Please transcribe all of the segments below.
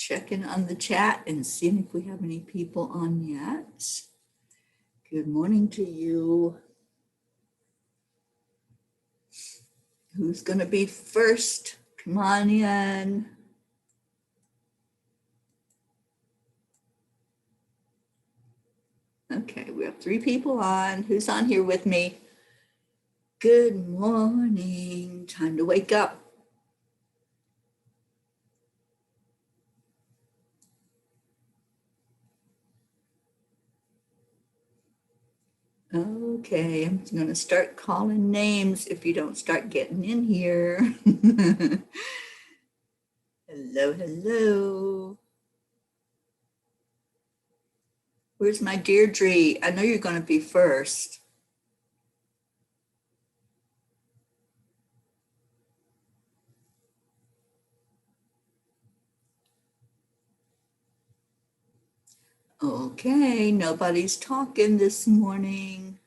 checking on the chat and seeing if we have any people on yet. Good morning to you. Who's going to be first? Come on in. Okay, we have 3 people on. Who's on here with me? Good morning. Time to wake up. Okay, I'm going to start calling names if you don't start getting in here. Hello, hello. Where's my Deirdre? I know you're going to be first. Okay, nobody's talking this morning.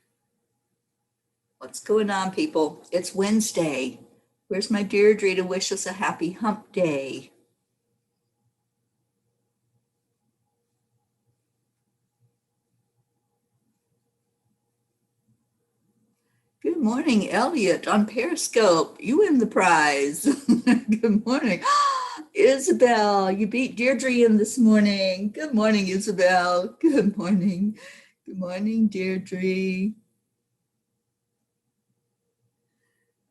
What's going on, people? It's Wednesday. Where's my Deirdre to wish us a happy hump day? Good morning, Elliot on Periscope. You win the prize. Good morning. Isabel, you beat Deirdre in this morning. Good morning, Isabel. Good morning. Good morning, Deirdre.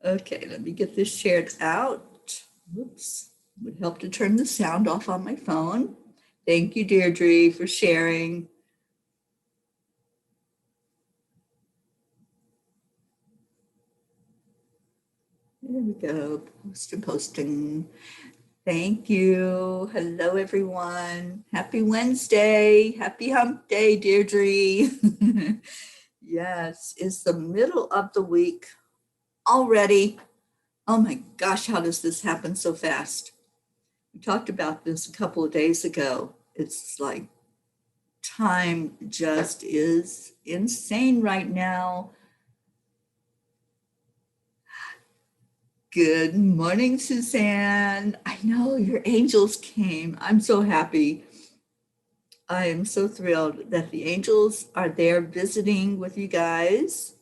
Okay, let me get this shared out. Whoops, would help to turn the sound off on my phone. Thank you, Deirdre, for sharing. There we go, posting. Thank you. Hello, everyone. Happy Wednesday. Happy hump day, Deirdre. Yes, it's the middle of the week already. Oh my gosh, how does this happen so fast? We talked about this a couple of days ago. It's like time just is insane right now. Good morning, Suzanne. I know your angels came. I'm so happy. I am so thrilled that the angels are there visiting with you guys.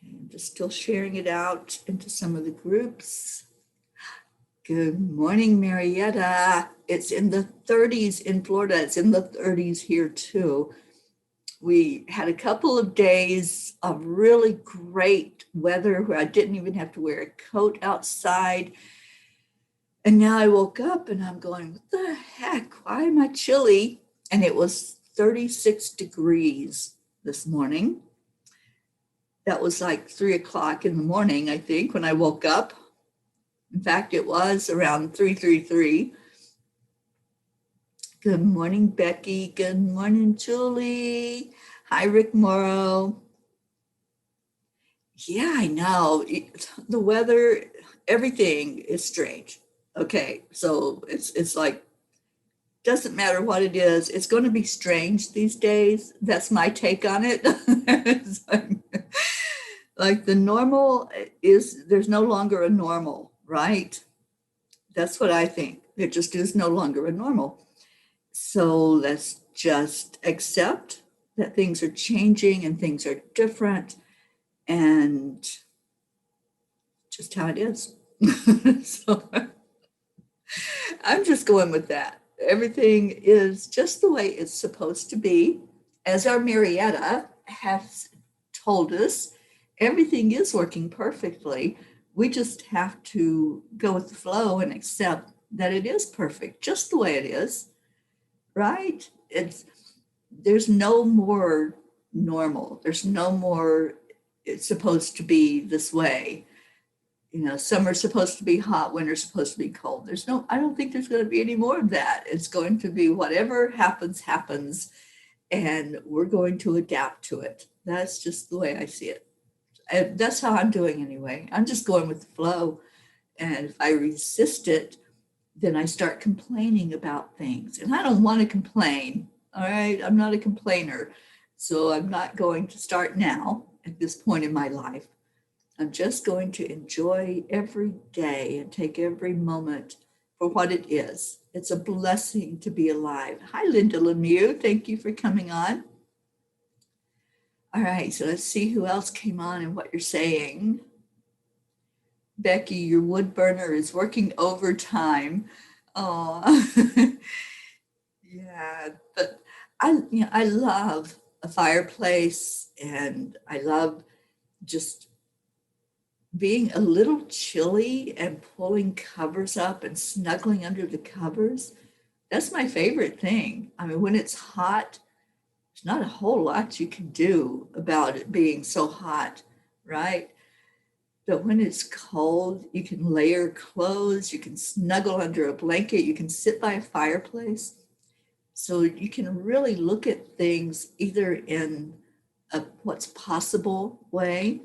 Okay, I'm just still sharing it out into some of the groups. Good morning, Marietta. It's in the 30s in Florida. It's in the 30s here too. We had a couple of days of really great weather where I didn't even have to wear a coat outside. And now I woke up and I'm going, what the heck? Why am I chilly? And it was 36 degrees this morning. That was like 3 o'clock in the morning, I think, when I woke up. In fact, it was around 3:33. Good morning, Becky. Good morning, Julie. Hi, Rick Morrow. Yeah, I know. The weather, everything is strange. Okay, so it's like, doesn't matter what it is, it's going to be strange these days. That's my take on it. It's like the normal is, there's no longer a normal, right? That's what I think. There just is no longer a normal. So let's just accept that things are changing and things are different and just how it is. So I'm just going with that. Everything is just the way it's supposed to be. As our Marietta has told us, everything is working perfectly. We just have to go with the flow and accept that it is perfect, just the way it is. Right? There's no more normal. There's no more, it's supposed to be this way. You know, summer's supposed to be hot, winter's supposed to be cold. I don't think there's going to be any more of that. It's going to be whatever happens, happens, and we're going to adapt to it. That's just the way I see it. And that's how I'm doing anyway. I'm just going with the flow. And if I resist it, then I start complaining about things. And I don't want to complain, all right? I'm not a complainer. So I'm not going to start now at this point in my life. I'm just going to enjoy every day and take every moment for what it is. It's a blessing to be alive. Hi, Linda Lemieux. Thank you for coming on. All right, so let's see who else came on and what you're saying. Becky, your wood burner is working overtime. Oh, yeah, but I love a fireplace, and I love just being a little chilly and pulling covers up and snuggling under the covers. That's my favorite thing. I mean, when it's hot, there's not a whole lot you can do about it being so hot, right? But when it's cold, you can layer clothes, you can snuggle under a blanket, you can sit by a fireplace. So you can really look at things either in a what's possible way.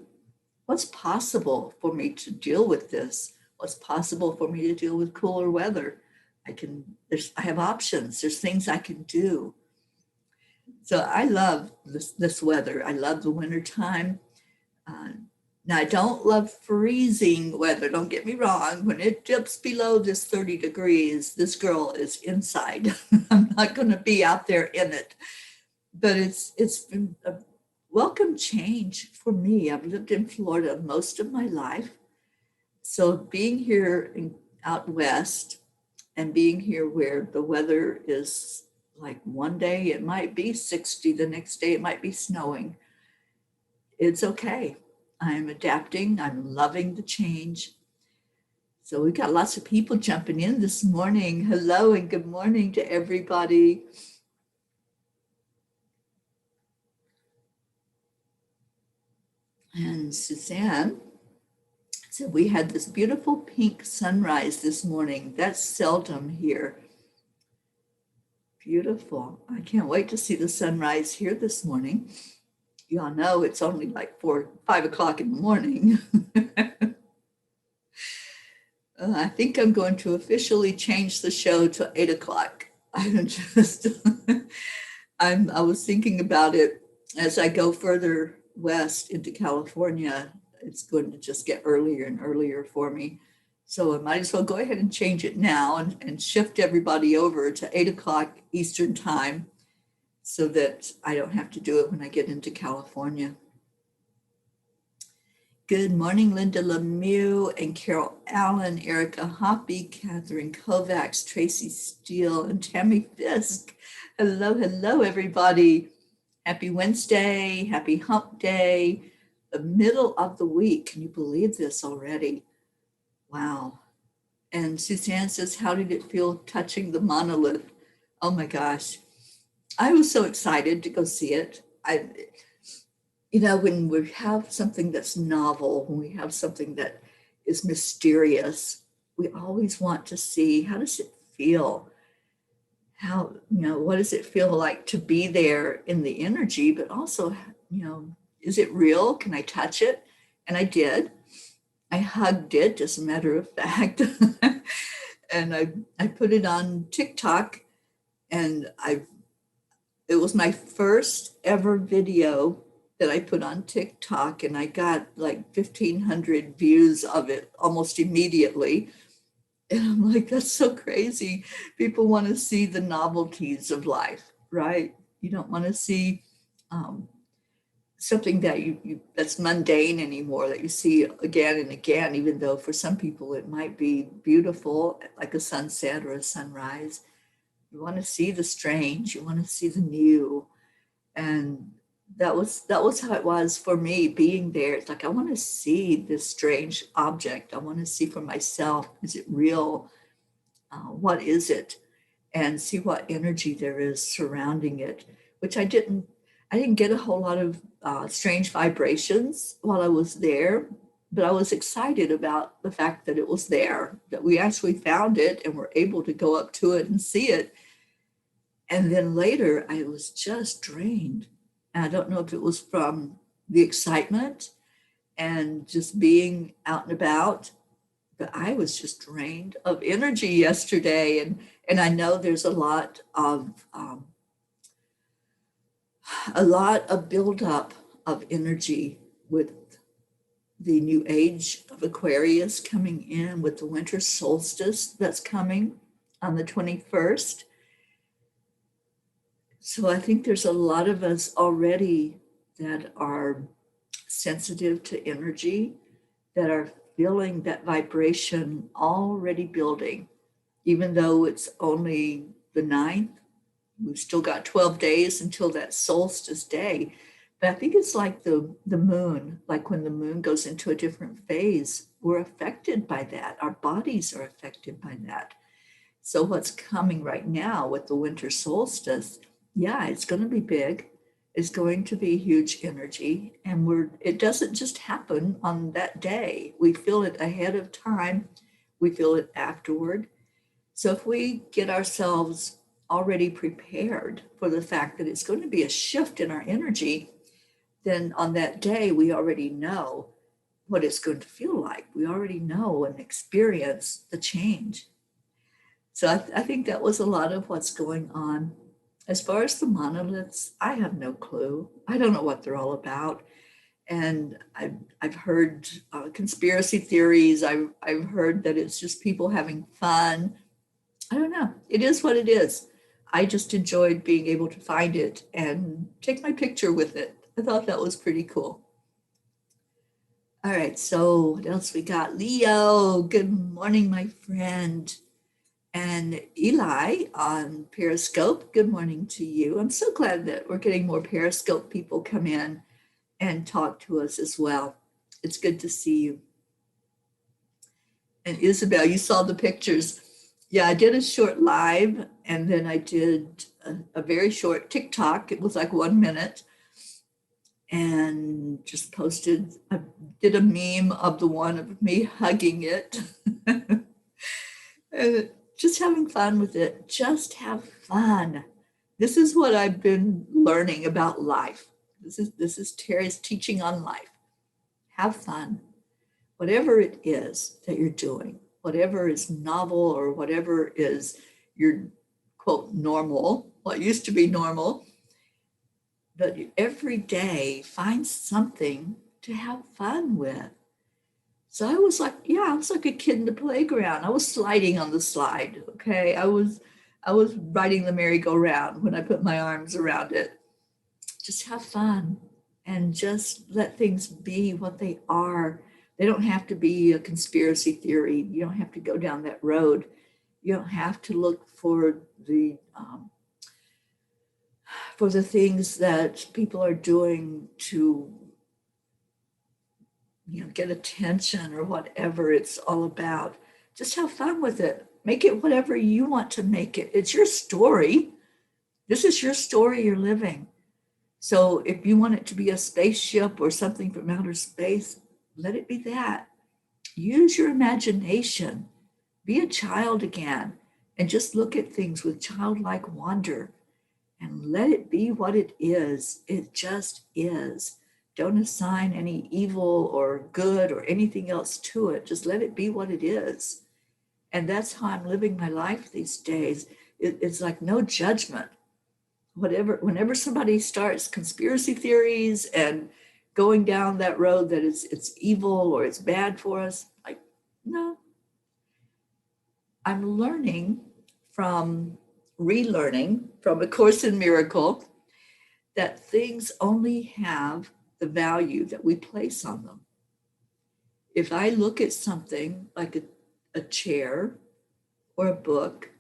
What's possible for me to deal with this? What's possible for me to deal with cooler weather? I have options. There's things I can do. So I love this weather. I love the wintertime. Now, I don't love freezing weather. Don't get me wrong. When it dips below this 30 degrees, this girl is inside. I'm not going to be out there in it. But it's been a welcome change for me. I've lived in Florida most of my life. So being here out west and being here where the weather is like one day it might be 60, the next day it might be snowing. It's okay. I'm adapting. I'm loving the change. So we've got lots of people jumping in this morning. Hello and good morning to everybody. And Suzanne said we had this beautiful pink sunrise this morning. That's seldom here. Beautiful. I can't wait to see the sunrise here this morning. You all know it's only like 5 o'clock in the morning. I think I'm going to officially change the show to 8 o'clock. I was thinking about it as I go further west into California. It's going to just get earlier and earlier for me. So I might as well go ahead and change it now and shift everybody over to 8 o'clock Eastern time so that I don't have to do it when I get into California. Good morning, Linda Lemieux and Carol Allen, Erica Hoppy, Catherine Kovacs, Tracy Steele, and Tammy Fisk. Hello, hello, everybody. Happy Wednesday, happy hump day, the middle of the week. Can you believe this already? Wow. And Suzanne says, how did it feel touching the monolith? Oh my gosh. I was so excited to go see it. When we have something that's novel, when we have something that is mysterious, we always want to see, how does it feel? What does it feel like to be there in the energy, but also, is it real? Can I touch it? And I did. I hugged it, as a matter of fact. And I put it on TikTok, and it was my first ever video that I put on TikTok, and I got like 1,500 views of it almost immediately. And I'm like, that's so crazy. People want to see the novelties of life, right? You don't want to see something that that's mundane anymore, that you see again and again, even though for some people it might be beautiful, like a sunset or a sunrise. You want to see the strange, you want to see the new. And that was how it was for me being there. It's like, I want to see this strange object. I want to see for myself, is it real? What is it? And see what energy there is surrounding it, which I didn't get a whole lot of strange vibrations while I was there, but I was excited about the fact that it was there, that we actually found it and were able to go up to it and see it. And then later I was just drained. And I don't know if it was from the excitement and just being out and about, but I was just drained of energy yesterday. And I know there's a lot of buildup of energy with the new age of Aquarius coming in with the winter solstice that's coming on the 21st. So I think there's a lot of us already that are sensitive to energy, that are feeling that vibration already building, even though it's only the 9th. We've still got 12 days until that solstice day. But I think it's like the moon, like when the moon goes into a different phase, we're affected by that. Our bodies are affected by that. So what's coming right now with the winter solstice, yeah, it's going to be big. It's going to be huge energy. And it doesn't just happen on that day. We feel it ahead of time. We feel it afterward. So if we get ourselves already prepared for the fact that it's going to be a shift in our energy, then on that day, we already know what it's going to feel like. We already know and experience the change. So I think that was a lot of what's going on. As far as the monoliths, I have no clue. I don't know what they're all about. And I've heard conspiracy theories. I've heard that it's just people having fun. I don't know. It is what it is. I just enjoyed being able to find it and take my picture with it. I thought that was pretty cool. All right, so what else we got? Leo, good morning, my friend. And Eli on Periscope, good morning to you. I'm so glad that we're getting more Periscope people come in and talk to us as well. It's good to see you. And Isabel, you saw the pictures. Yeah, I did a short live and then I did a very short TikTok. It was like 1 minute and just posted, I did a meme of the one of me hugging it. And just having fun with it. Just have fun. This is what I've been learning about life. This is Teri's teaching on life. Have fun. Whatever it is that you're doing, whatever is novel or whatever is your quote normal, what used to be normal, but every day find something to have fun with. So I was like, yeah, I was like a kid in the playground. I was sliding on the slide. Okay. I was riding the merry-go-round when I put my arms around it. Just have fun and just let things be what they are. They don't have to be a conspiracy theory. You don't have to go down that road. You don't have to look for the things that people are doing to, get attention or whatever it's all about. Just have fun with it. Make it whatever you want to make it. It's your story. This is your story you're living. So if you want it to be a spaceship or something from outer space, let it be that. Use your imagination. Be a child again and just look at things with childlike wonder and let it be what it is. It just is. Don't assign any evil or good or anything else to it. Just let it be what it is. And that's how I'm living my life these days. It's like no judgment. Whenever somebody starts conspiracy theories and going down that road that it's evil or it's bad for us, like, no. I'm relearning from A Course in Miracle that things only have the value that we place on them. If I look at something like a chair or a book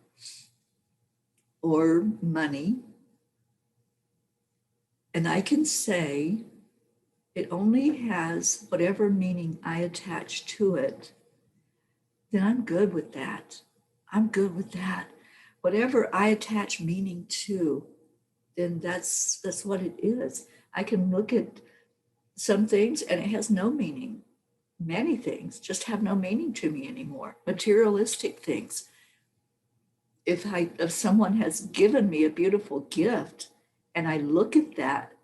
or money, and I can say it only has whatever meaning I attach to it, then I'm good with that. I'm good with that. Whatever I attach meaning to, then that's what it is. I can look at some things and it has no meaning. Many things just have no meaning to me anymore. Materialistic things. If someone has given me a beautiful gift and I look at that,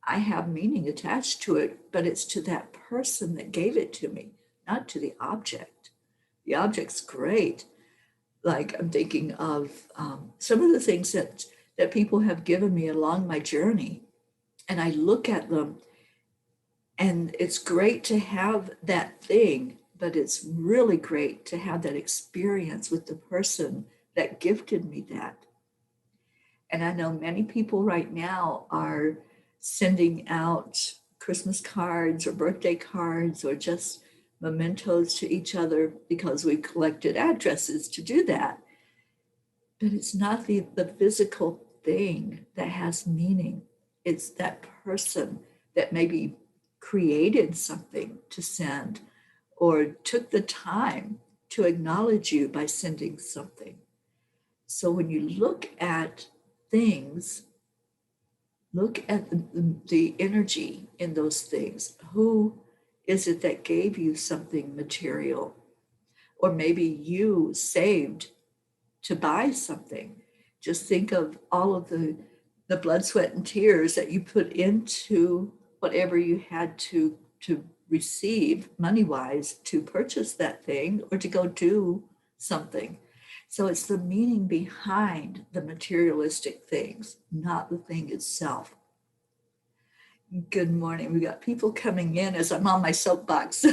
I have meaning attached to it, but it's to that person that gave it to me, not to the object. The object's great. Like I'm thinking of some of the things that people have given me along my journey, and I look at them And it's great to have that thing, but it's really great to have that experience with the person that gifted me that. And I know many people right now are sending out Christmas cards or birthday cards or just mementos to each other because we collected addresses to do that. But it's not the physical thing that has meaning. It's that person that maybe created something to send or took the time to acknowledge you by sending something. So when you look at things, look at the energy in those things. Who is it that gave you something material? Or maybe you saved to buy something. Just think of all of the blood, sweat, and tears that you put into whatever you had to receive money-wise to purchase that thing or to go do something. So it's the meaning behind the materialistic things, not the thing itself. Good morning. We got people coming in as I'm on my soapbox.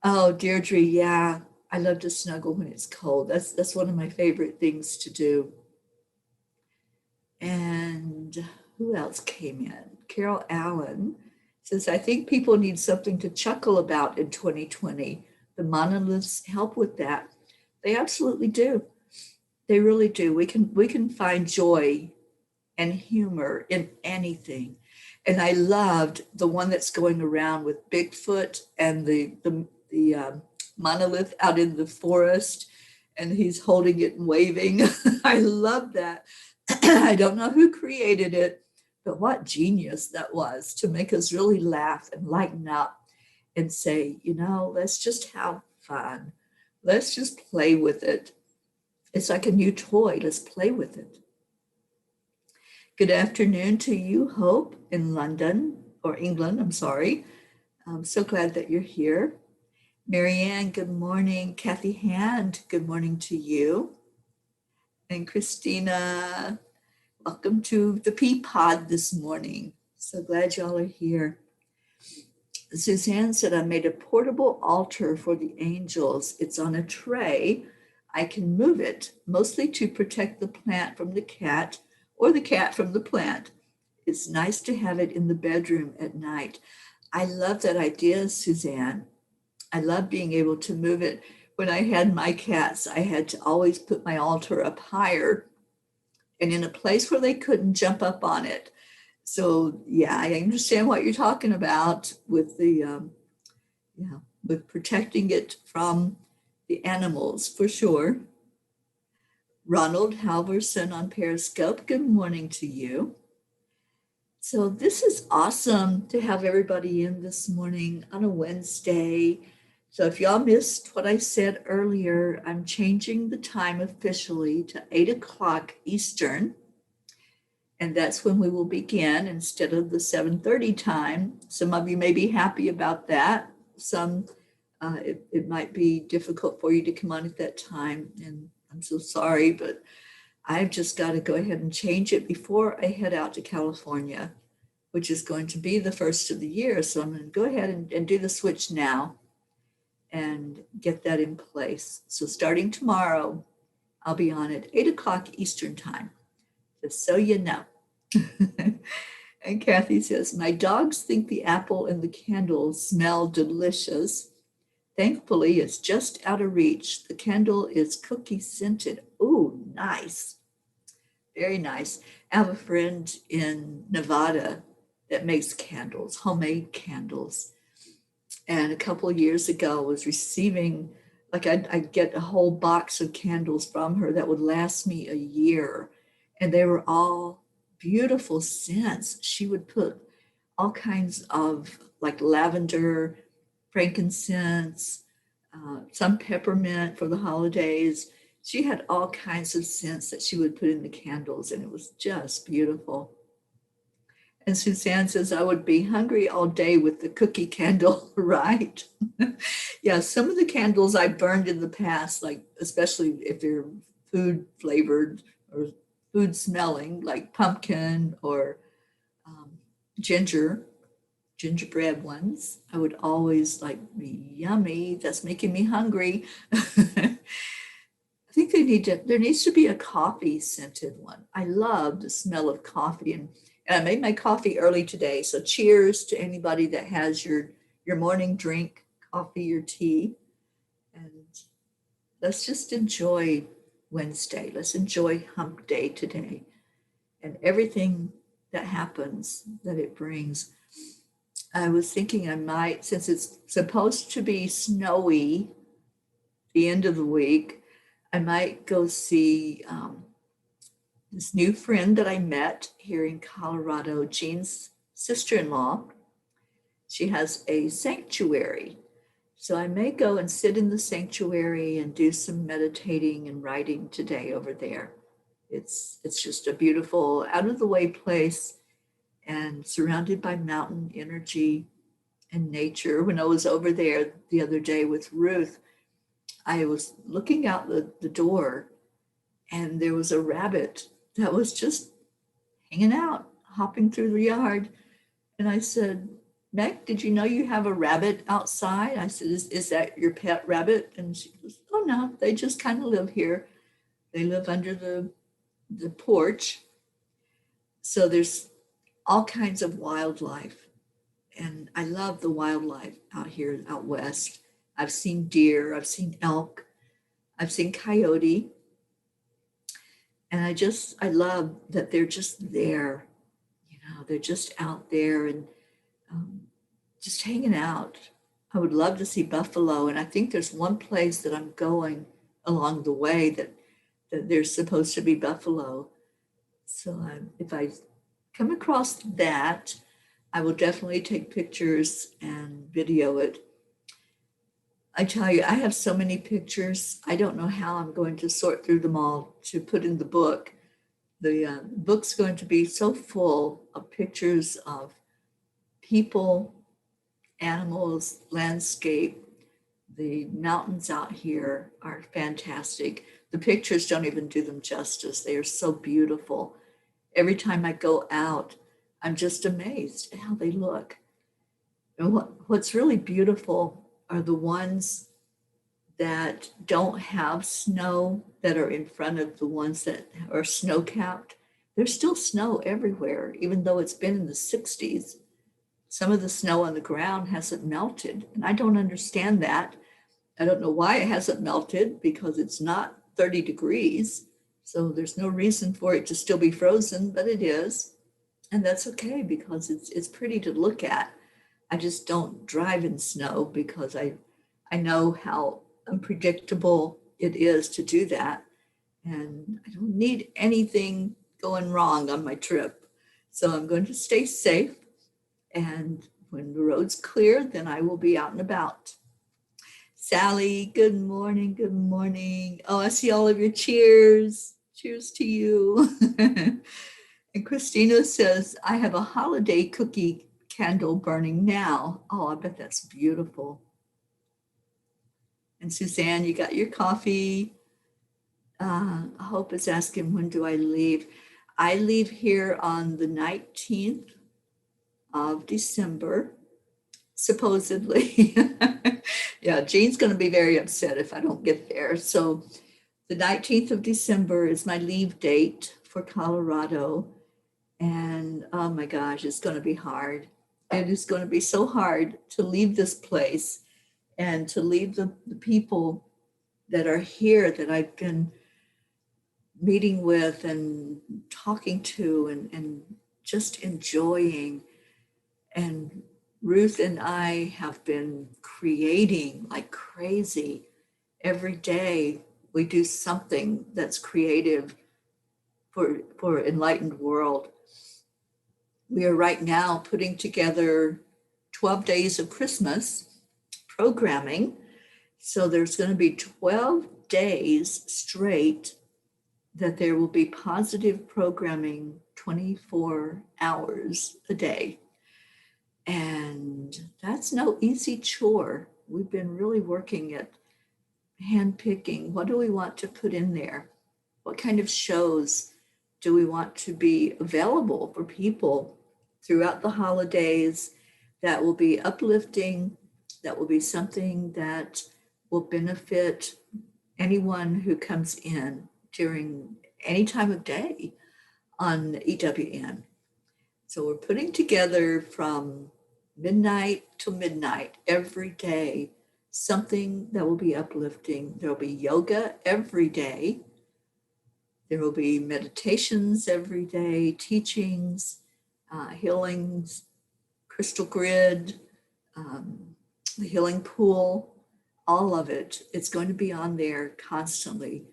Oh, Deirdre, yeah. I love to snuggle when it's cold. That's one of my favorite things to do. And who else came in? Carol Allen says, I think people need something to chuckle about in 2020. The monoliths help with that. They absolutely do. They really do. We can find joy and humor in anything. And I loved the one that's going around with Bigfoot and the monolith out in the forest, and he's holding it and waving. I love that. I don't know who created it, but what genius that was to make us really laugh and lighten up and say, let's just have fun. Let's just play with it. It's like a new toy. Let's play with it. Good afternoon to you, Hope, in London, or England, I'm sorry. I'm so glad that you're here. Marianne, good morning. Kathy Hand, good morning to you. And Christina, welcome to the Pea Pod this morning. So glad y'all are here. Suzanne said, I made a portable altar for the angels. It's on a tray. I can move it, mostly to protect the plant from the cat or the cat from the plant. It's nice to have it in the bedroom at night. I love that idea, Suzanne. I love being able to move it. When I had my cats, I had to always put my altar up higher and in a place where they couldn't jump up on it. So yeah, I understand what you're talking about with with protecting it from the animals for sure. Ronald Halverson on Periscope, good morning to you. So this is awesome to have everybody in this morning on a Wednesday. So if y'all missed what I said earlier, I'm changing the time officially to 8 o'clock Eastern. And that's when we will begin instead of the 7:30 time. Some of you may be happy about that. Some, it might be difficult for you to come on at that time. And I'm so sorry, but I've just got to go ahead and change it before I head out to California, which is going to be the first of the year. So I'm going to go ahead and do the switch now and get that in place. So starting tomorrow, I'll be on at 8 o'clock Eastern time, just so you know. And Kathy says, my dogs think the apple and the candles smell delicious. Thankfully, it's just out of reach. The candle is cookie scented. Oh, nice. Very nice. I have a friend in Nevada that makes candles, homemade candles. And a couple of years ago was receiving, like I'd get a whole box of candles from her that would last me a year. And they were all beautiful scents. She would put all kinds of like lavender, frankincense, some peppermint for the holidays. She had all kinds of scents that she would put in the candles, and it was just beautiful. And Suzanne says, I would be hungry all day with the cookie candle, right? Yeah, some of the candles I burned in the past, like especially if they're food flavored or food smelling, like pumpkin or ginger, gingerbread ones. I would always like, yummy, that's making me hungry. I think there needs to be a coffee scented one. I love the smell of coffee, and I made my coffee early today. So cheers to anybody that has your morning drink, coffee or tea. And let's just enjoy Wednesday. Let's enjoy hump day today and everything that happens that it brings. I was thinking I might, since it's supposed to be snowy the end of the week, I might go see this new friend that I met here in Colorado, Jean's sister-in-law. She has a sanctuary. So I may go and sit in the sanctuary and do some meditating and writing today over there. It's just a beautiful, out of the way place and surrounded by mountain energy and nature. When I was over there the other day with Ruth, I was looking out the door and there was a rabbit that was just hanging out, hopping through the yard. And I said, Meg, did you know you have a rabbit outside? I said, is that your pet rabbit? And she goes, oh no, they just kind of live here. They live under the porch. So there's all kinds of wildlife. And I love the wildlife out here, out west. I've seen deer, I've seen elk, I've seen coyote. And I love that they're just there. You know, they're just out there and just hanging out. I would love to see buffalo. And I think there's one place that I'm going along the way that there's supposed to be buffalo. So if I come across that, I will definitely take pictures and video it. I tell you, I have so many pictures. I don't know how I'm going to sort through them all to put in the book. The book's going to be so full of pictures of people, animals, landscape. The mountains out here are fantastic. The pictures don't even do them justice. They are so beautiful. Every time I go out, I'm just amazed at how they look. And what's really beautiful are the ones that don't have snow, that are in front of the ones that are snow-capped. There's still snow everywhere, even though it's been in the 60s. Some of the snow on the ground hasn't melted, and I don't understand that. I don't know why it hasn't melted, because it's not 30 degrees, so there's no reason for it to still be frozen, but it is. And that's okay, because it's pretty to look at. I just don't drive in snow because I know how unpredictable it is to do that. And I don't need anything going wrong on my trip. So I'm going to stay safe. And when the road's clear, then I will be out and about. Sally, good morning. Good morning. Oh, I see all of your cheers. Cheers to you. And Christina says, I have a holiday cookie candle burning now. Oh, I bet that's beautiful. And Suzanne, you got your coffee. Hope is asking, when do I leave? I leave here on the 19th of December, supposedly. Yeah, Jean's going to be very upset if I don't get there. So the 19th of December is my leave date for Colorado. And oh my gosh, it's going to be hard. It is going to be so hard to leave this place and to leave the people that are here that I've been meeting with and talking to and just enjoying. And Ruth and I have been creating like crazy. Every day we do something that's creative for Enlightened World. We are right now putting together 12 days of Christmas programming. So there's going to be 12 days straight that there will be positive programming 24 hours a day. And that's no easy chore. We've been really working at handpicking. What do we want to put in there? What kind of shows do we want to be available for people throughout the holidays that will be uplifting, that will be something that will benefit anyone who comes in during any time of day on EWN. So we're putting together from midnight to midnight every day something that will be uplifting. There will be yoga every day. There will be meditations every day, teachings, healings, crystal grid, the healing pool, all of it. It's going to be on there constantly.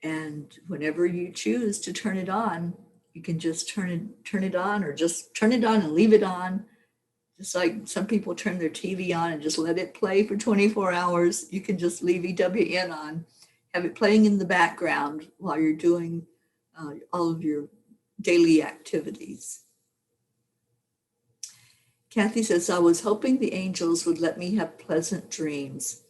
And whenever you choose to turn it on, you can just turn it on, or just turn it on and leave it on. Just like some people turn their TV on and just let it play for 24 hours. You can just leave EWN on, have it playing in the background while you're doing all of your daily activities. Kathy says, I was hoping the angels would let me have pleasant dreams.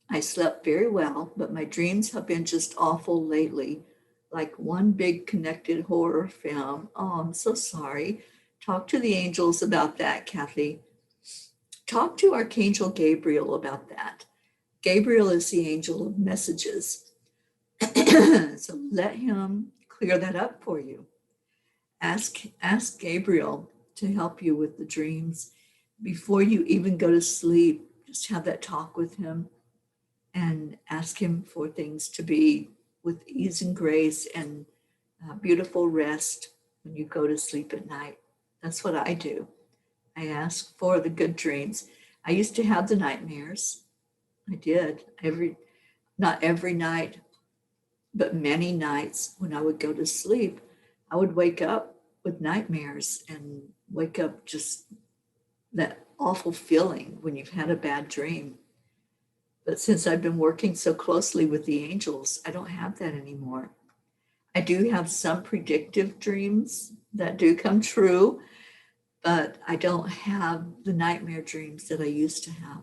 I slept very well, but my dreams have been just awful lately, like one big connected horror film. Oh, I'm so sorry. Talk to the angels about that, Kathy. Talk to Archangel Gabriel about that. Gabriel is the angel of messages. So let him clear that up for you. Ask Gabriel to help you with the dreams before you even go to sleep. Just have that talk with him and ask him for things to be with ease and grace and beautiful rest when you go to sleep at night. That's what I do. I ask for the good dreams. I used to have the nightmares. I did. Not every night, but many nights when I would go to sleep, I would wake up with nightmares and wake up just that awful feeling when you've had a bad dream. But since I've been working so closely with the angels, I don't have that anymore. I do have some predictive dreams that do come true, but I don't have the nightmare dreams that I used to have.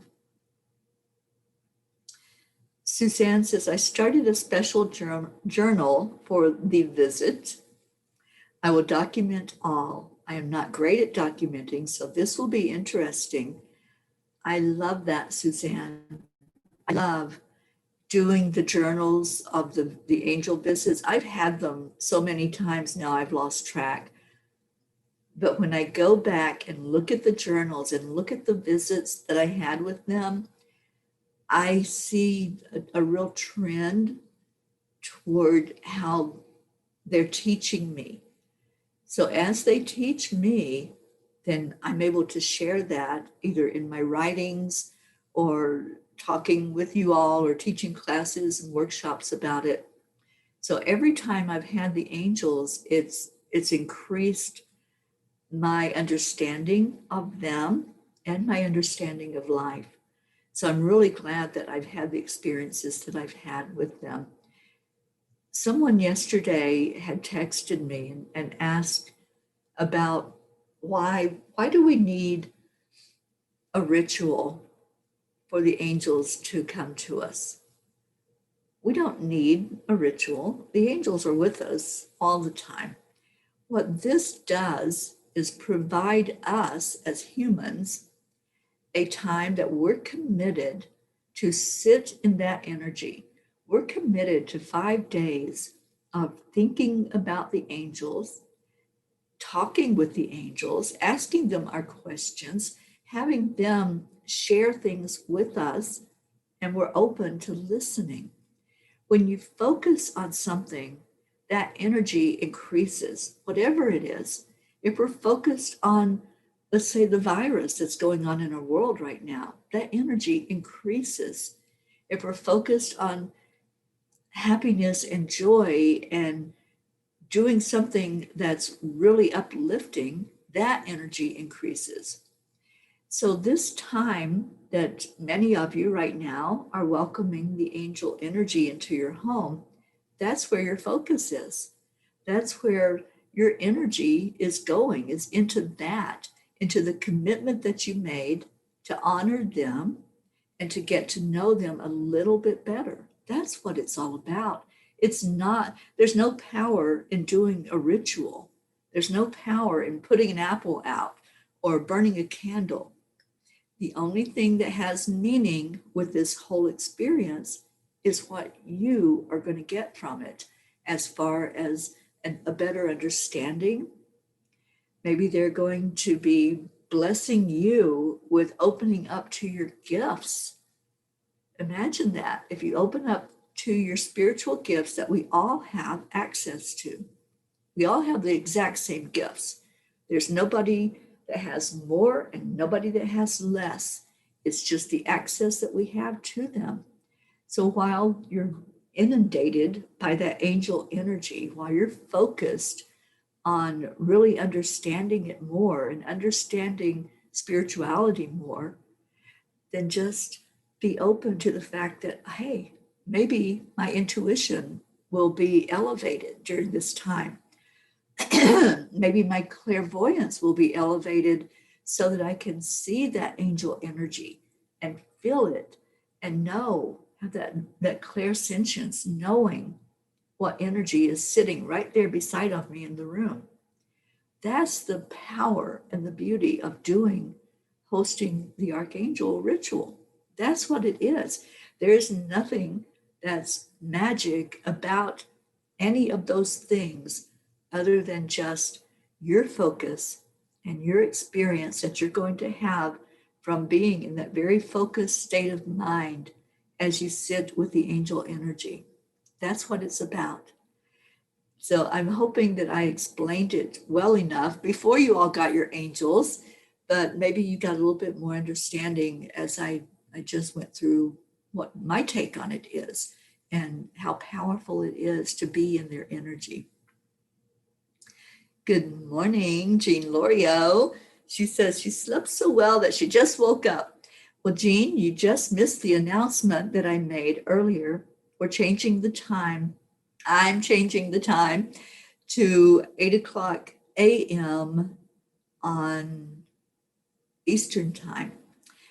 Suzanne says, I started a special journal for the visit. I will document all. I am not great at documenting, so this will be interesting. I love that, Suzanne. I love doing the journals of the angel visits. I've had them so many times now, I've lost track. But when I go back and look at the journals and look at the visits that I had with them, I see a real trend toward how they're teaching me. So as they teach me, then I'm able to share that either in my writings or talking with you all or teaching classes and workshops about it. So every time I've had the angels, it's increased my understanding of them and my understanding of life. So I'm really glad that I've had the experiences that I've had with them. Someone yesterday had texted me and asked about why do we need a ritual for the angels to come to us? We don't need a ritual. The angels are with us all the time. What this does is provide us as humans a time that we're committed to sit in that energy. We're committed to 5 days of thinking about the angels, talking with the angels, asking them our questions, having them share things with us, and we're open to listening. When you focus on something, that energy increases, whatever it is. If we're focused on, let's say, the virus that's going on in our world right now, that energy increases. If we're focused on happiness and joy and doing something that's really uplifting, that energy increases. So this time that many of you right now are welcoming the angel energy into your home, that's where your focus is. That's where your energy is going, is into that, into the commitment that you made to honor them and to get to know them a little bit better. That's what it's all about. It's not, there's no power in doing a ritual. There's no power in putting an apple out or burning a candle. The only thing that has meaning with this whole experience is what you are going to get from it, as far as a better understanding. Maybe they're going to be blessing you with opening up to your gifts. Imagine that, if you open up to your spiritual gifts that we all have access to. We all have the exact same gifts. There's nobody that has more and nobody that has less. It's just the access that we have to them. So while you're inundated by that angel energy, while you're focused on really understanding it more and understanding spirituality more, then just be open to the fact that, hey, maybe my intuition will be elevated during this time. Maybe my clairvoyance will be elevated so that I can see that angel energy and feel it and know, have that clairsentience, knowing what energy is sitting right there beside of me in the room. That's the power and the beauty of hosting the Archangel ritual. That's what it is. There is nothing that's magic about any of those things other than just your focus and your experience that you're going to have from being in that very focused state of mind as you sit with the angel energy. That's what it's about. So I'm hoping that I explained it well enough before you all got your angels, but maybe you got a little bit more understanding as I just went through what my take on it is and how powerful it is to be in their energy. Good morning, Jean Lorio. She says she slept so well that she just woke up. Well, Jean, you just missed the announcement that I made earlier. We're changing the time. I'm changing the time to 8:00 a.m. on Eastern time.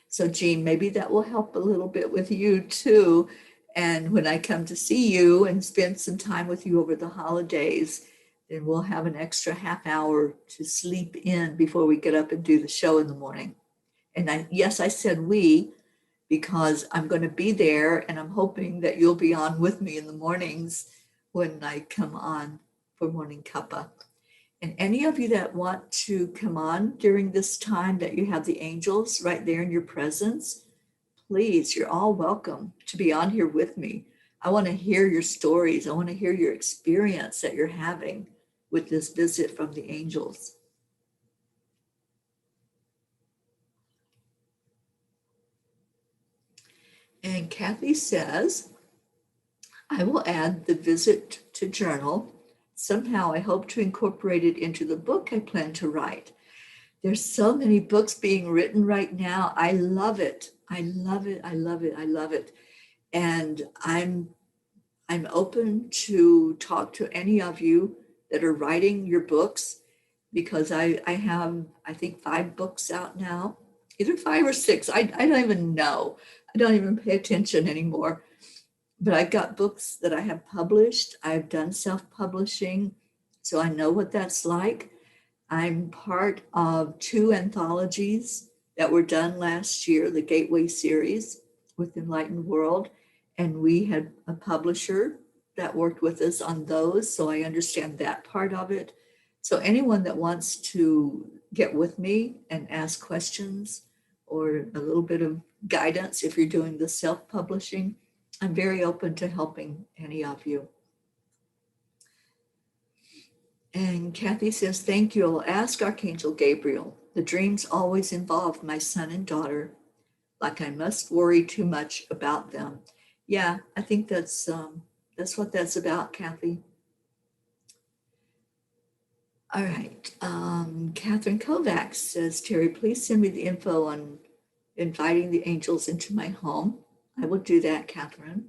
So, Jean, maybe that will help a little bit with you too. And when I come to see you and spend some time with you over the holidays, then we'll have an extra half hour to sleep in before we get up and do the show in the morning. And yes, I said we, because I'm going to be there and I'm hoping that you'll be on with me in the mornings when I come on for Morning Cuppa. And any of you that want to come on during this time that you have the angels right there in your presence, please, you're all welcome to be on here with me. I want to hear your stories. I want to hear your experience that you're having with this visit from the angels. And Kathy says, I will add the visit to journal. Somehow I hope to incorporate it into the book I plan to write. There's so many books being written right now. I love it. I love it. I love it. I love it. And I'm open to talk to any of you that are writing your books, because I have, I think, 5 books out now, either 5 or 6. I don't even know. I don't even pay attention anymore. But I've got books that I have published. I've done self-publishing, so I know what that's like. I'm part of 2 anthologies that were done last year, the Gateway series with Enlightened World, and we had a publisher that worked with us on those, so I understand that part of it. So anyone that wants to get with me and ask questions or a little bit of guidance if you're doing the self-publishing, I'm very open to helping any of you. And Kathy says, thank you. I'll ask Archangel Gabriel. The dreams always involve my son and daughter, like I must worry too much about them. Yeah, I think that's what that's about, Kathy. All right. Catherine Kovacs says, Teri, please send me the info on inviting the angels into my home. I will do that, Catherine.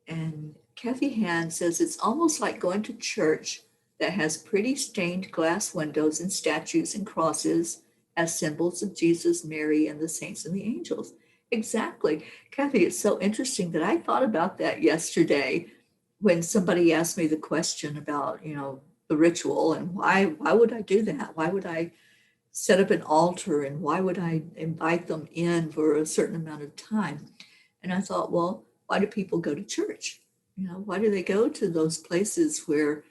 And Kathy Hand says, it's almost like going to church that has pretty stained glass windows and statues and crosses as symbols of Jesus, Mary, and the saints and the angels. Exactly. Kathy, it's so interesting that I thought about that yesterday when somebody asked me the question about, the ritual and why would I do that? Why would I set up an altar, and why would I invite them in for a certain amount of time? And I thought, well, why do people go to church? Why do they go to those places where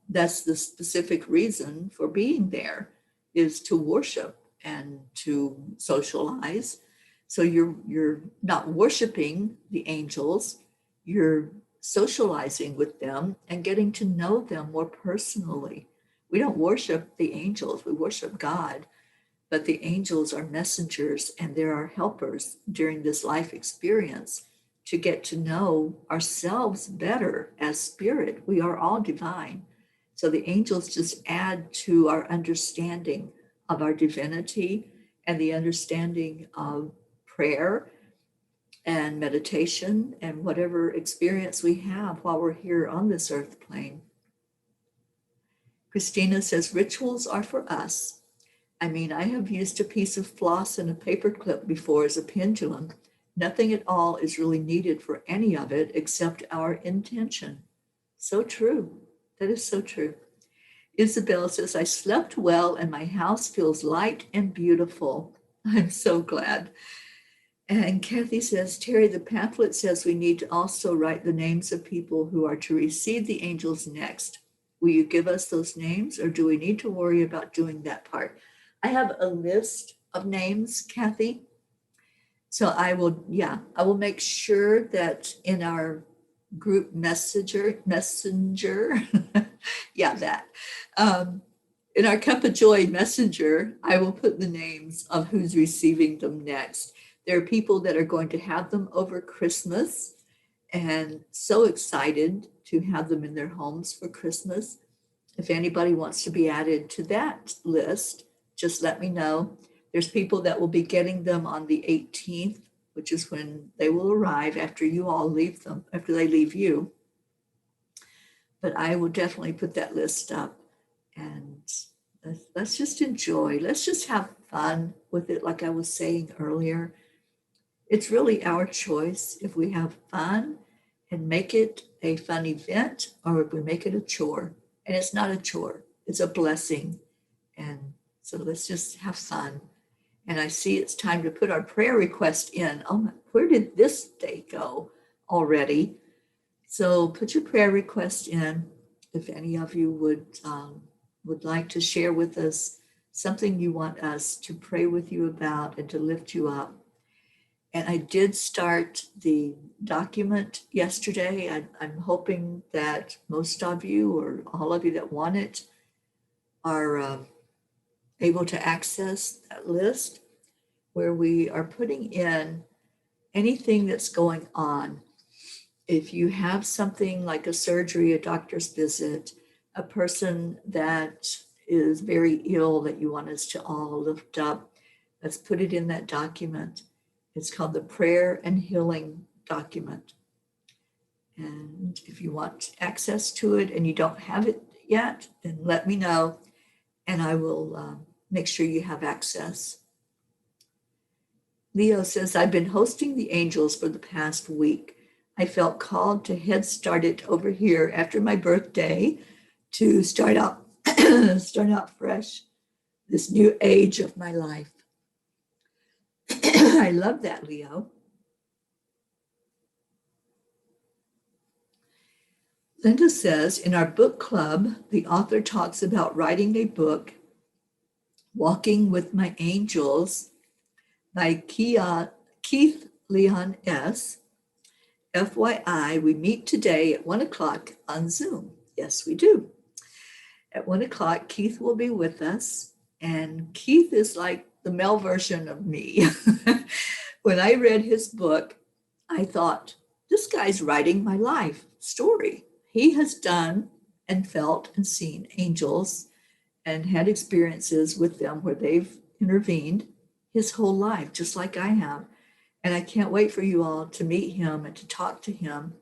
that's the specific reason for being there, is to worship and to socialize. So you're not worshiping the angels, you're socializing with them and getting to know them more personally. We don't worship the angels, we worship God, but the angels are messengers and they're our helpers during this life experience to get to know ourselves better as spirit. We are all divine. So the angels just add to our understanding of our divinity and the understanding of prayer and meditation and whatever experience we have while we're here on this earth plane. Christina says, rituals are for us. I mean, I have used a piece of floss and a paper clip before as a pendulum. Nothing at all is really needed for any of it except our intention. So true. That is so true. Isabel says, I slept well and my house feels light and beautiful. I'm so glad. And Kathy says, Teri, the pamphlet says we need to also write the names of people who are to receive the angels next. Will you give us those names, or do we need to worry about doing that part? I have a list of names, Kathy. So I will make sure that in our group messenger, yeah, that. In our Cuppa Joy messenger, I will put the names of who's receiving them next. There are people that are going to have them over Christmas and so excited to have them in their homes for Christmas. If anybody wants to be added to that list, just let me know. There's people that will be getting them on the 18th, which is when they will arrive after you all leave them, after they leave you. But I will definitely put that list up, and let's just enjoy. Let's just have fun with it, like I was saying earlier. It's really our choice if we have fun and make it a fun event, or if we make it a chore. And it's not a chore, it's a blessing. And so let's just have fun. And I see it's time to put our prayer request in. Oh, where did this day go already? So put your prayer request in. If any of you would like to share with us something you want us to pray with you about and to lift you up. And I did start the document yesterday. I'm hoping that most of you, or all of you that want it, are able to access that list, where we are putting in anything that's going on. If you have something like a surgery, a doctor's visit, a person that is very ill that you want us to all lift up, let's put it in that document. It's called the Prayer and Healing Document. And if you want access to it and you don't have it yet, then let me know and I will make sure you have access. Leo says, I've been hosting the angels for the past week. I felt called to head start it over here after my birthday to start out fresh, this new age of my life. I love that, Leo. Linda says, in our book club, the author talks about writing a book, Walking with My Angels, by Keith Leon S. FYI, we meet today at 1 o'clock on Zoom. Yes, we do. At 1 o'clock, Keith will be with us. And Keith is like the male version of me. When I read his book, I thought, this guy's writing my life story. He has done and felt and seen angels and had experiences with them where they've intervened his whole life, just like I have. And I can't wait for you all to meet him and to talk to him.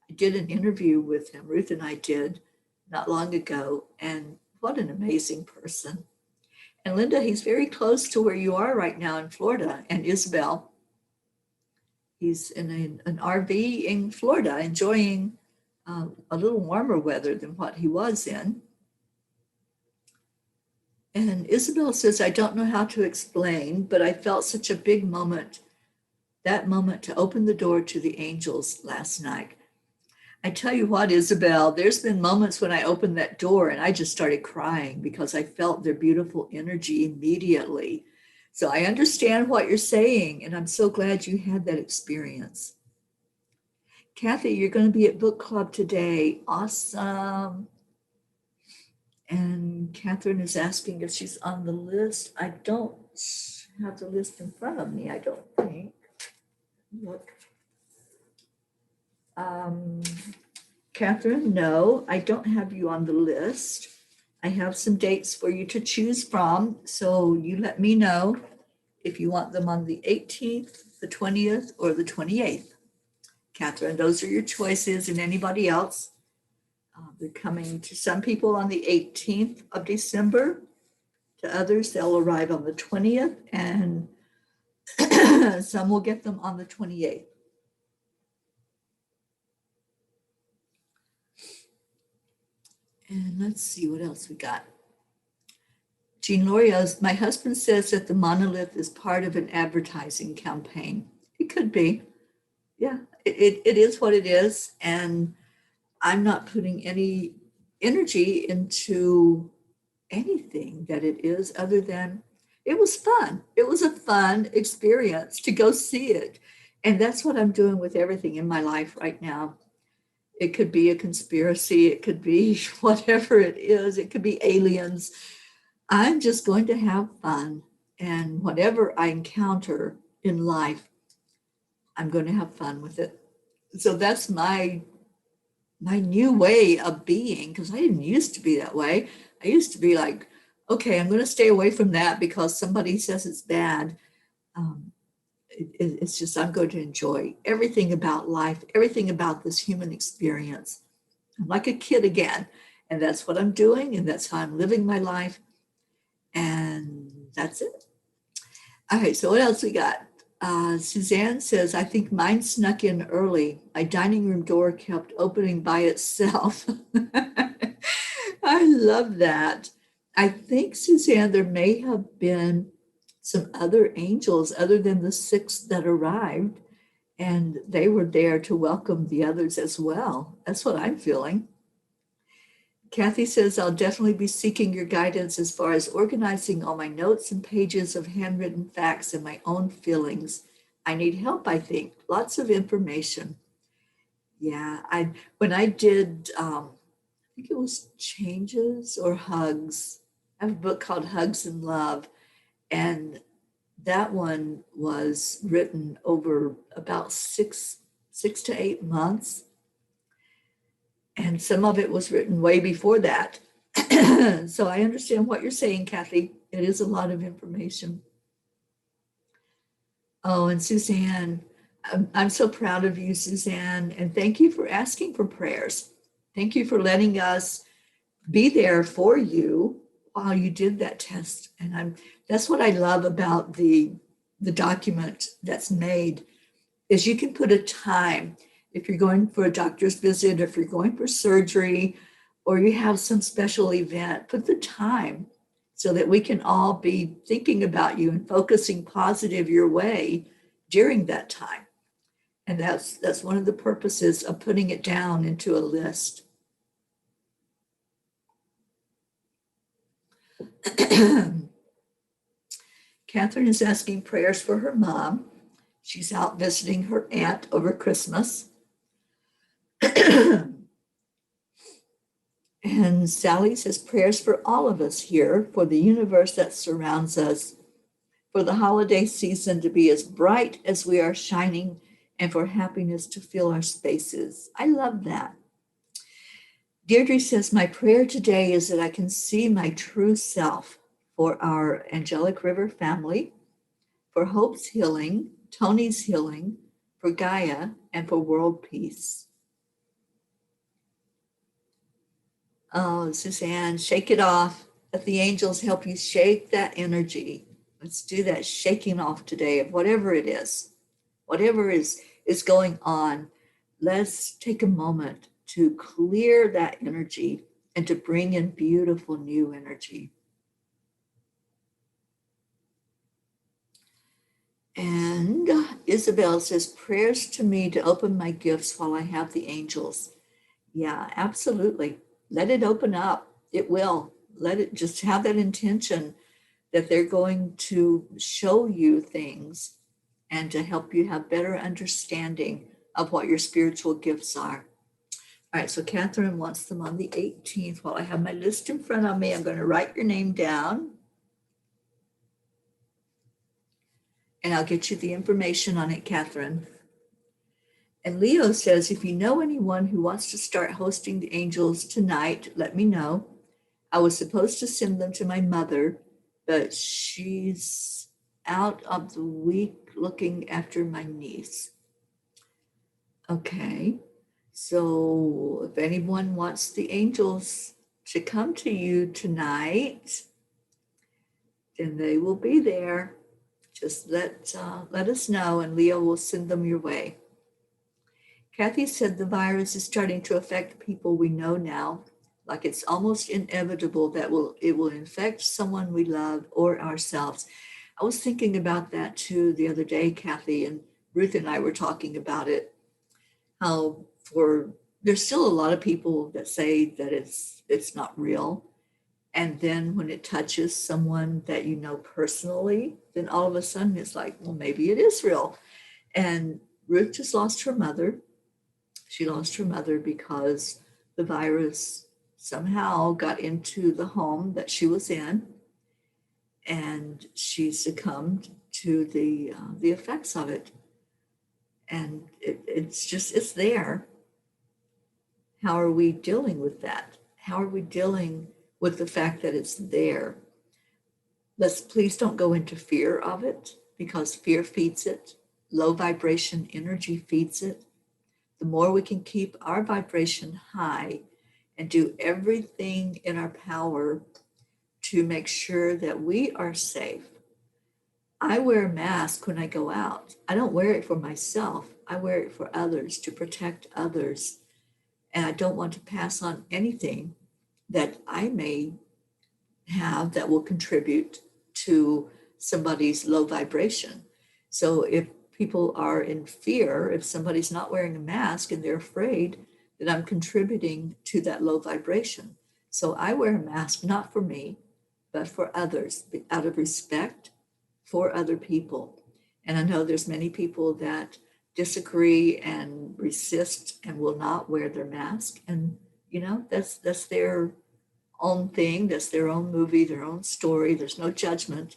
I did an interview with him, Ruth and I did, not long ago, and what an amazing person. And Linda, he's very close to where you are right now in Florida, and Isabel. He's in an RV in Florida, enjoying a little warmer weather than what he was in. And Isabel says, I don't know how to explain, but I felt such a big moment, that moment to open the door to the angels last night. I tell you what, Isabel, there's been moments when I opened that door and I just started crying because I felt their beautiful energy immediately. So I understand what you're saying, and I'm so glad you had that experience. Kathy, you're going to be at book club today. Awesome. And Catherine is asking if she's on the list. I don't have the list in front of me, I don't think. Look. Catherine, no, I don't have you on the list. I have some dates for you to choose from, so you let me know if you want them on the 18th, the 20th, or the 28th. Catherine, those are your choices, and anybody else. They're coming to some people on the 18th of December. To others, they'll arrive on the 20th, and some will get them on the 28th. And let's see what else we got. Jean Lorios, my husband says that the monolith is part of an advertising campaign. It could be. Yeah, it is what it is. And I'm not putting any energy into anything that it is other than it was fun. It was a fun experience to go see it. And that's what I'm doing with everything in my life right now. It could be a conspiracy. It could be whatever it is. It could be aliens. I'm just going to have fun. And whatever I encounter in life, I'm going to have fun with it. So that's my new way of being, because I didn't used to be that way. I used to be like, okay, I'm going to stay away from that because somebody says it's bad. It's just, I'm going to enjoy everything about life, everything about this human experience. I'm like a kid again. And that's what I'm doing. And that's how I'm living my life. And that's it. All right. So what else we got? Suzanne says, I think mine snuck in early. My dining room door kept opening by itself. I love that. I think, Suzanne, there may have been some other angels other than the 6 that arrived, and they were there to welcome the others as well. That's what I'm feeling. Kathy says, I'll definitely be seeking your guidance as far as organizing all my notes and pages of handwritten facts and my own feelings. I need help, I think. Lots of information. Yeah, when I did, I think it was Changes or Hugs. I have a book called Hugs and Love, and that one was written over about 6 to 8 months. And some of it was written way before that. So I understand what you're saying, Kathy. It is a lot of information. Oh, and Suzanne, I'm so proud of you, Suzanne. And thank you for asking for prayers. Thank you for letting us be there for you while you did that test. And that's what I love about the document that's made, is you can put a time. If you're going for a doctor's visit, if you're going for surgery, or you have some special event, put the time so that we can all be thinking about you and focusing positive your way during that time. And that's one of the purposes of putting it down into a list. Catherine is asking prayers for her mom. She's out visiting her aunt over Christmas. And Sally says prayers for all of us here, for the universe that surrounds us, for the holiday season to be as bright as we are shining, and for happiness to fill our spaces. I love that. Deirdre says, my prayer today is that I can see my true self, for our Angelic River family, for Hope's healing, Tony's healing, for Gaia, and for world peace. Oh, Suzanne, shake it off. Let the angels help you shake that energy. Let's do that shaking off today of whatever it is, whatever is going on. Let's take a moment to clear that energy and to bring in beautiful new energy. And Isabel says, prayers to me to open my gifts while I have the angels. Yeah, absolutely. Let it open up. It will. Let it just have that intention that they're going to show you things and to help you have better understanding of what your spiritual gifts are. All right, so Catherine wants them on the 18th. While I have my list in front of me, I'm going to write your name down and I'll get you the information on it, Catherine. And Leo says, if you know anyone who wants to start hosting the angels tonight, let me know. I was supposed to send them to my mother, but she's out of the week looking after my niece. Okay, so if anyone wants the angels to come to you tonight, then they will be there. Just let us know, and Leo will send them your way. Kathy said the virus is starting to affect people we know now, like it's almost inevitable that it will infect someone we love or ourselves. I was thinking about that too the other day, Kathy, and Ruth and I were talking about it, how there's still a lot of people that say that it's not real. And then when it touches someone that you know personally, then all of a sudden it's like, well, maybe it is real. And Ruth just lost her mother. She lost her mother because the virus somehow got into the home that she was in, and she succumbed to the effects of it. And it's there. How are we dealing with that? How are we dealing with the fact that it's there? Please don't go into fear of it, because fear feeds it. Low vibration energy feeds it. The more we can keep our vibration high and do everything in our power to make sure that we are safe. I wear a mask when I go out. I don't wear it for myself. I wear it for others, to protect others. And I don't want to pass on anything that I may have that will contribute to somebody's low vibration. So if people are in fear, if somebody's not wearing a mask and they're afraid, then I'm contributing to that low vibration. So I wear a mask not for me, but for others, out of respect for other people. And I know there's many people that disagree and resist and will not wear their mask. And that's their own thing, that's their own movie, their own story. There's no judgment.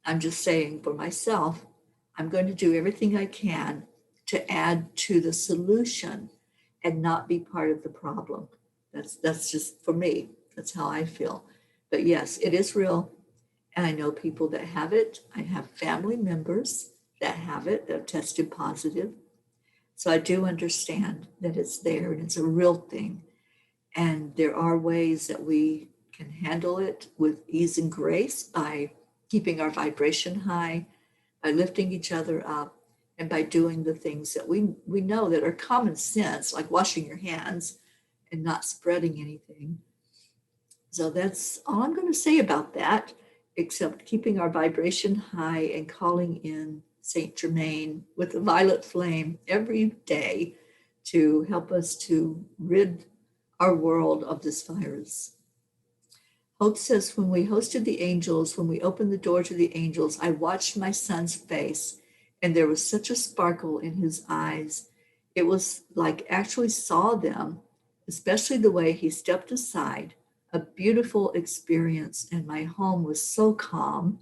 I'm just saying for myself, I'm going to do everything I can to add to the solution and not be part of the problem. That's just for me. That's how I feel. But yes, it is real. And I know people that have it. I have family members that have it, that have tested positive. So I do understand that it's there and it's a real thing. And there are ways that we can handle it with ease and grace by keeping our vibration high, by lifting each other up, and by doing the things that we know that are common sense, like washing your hands and not spreading anything. So that's all I'm going to say about that, except keeping our vibration high and calling in Saint Germain with the violet flame every day to help us to rid our world of this virus. Hope says, when we hosted the angels, when we opened the door to the angels, I watched my son's face and there was such a sparkle in his eyes. It was like actually saw them, especially the way he stepped aside. A beautiful experience, and my home was so calm.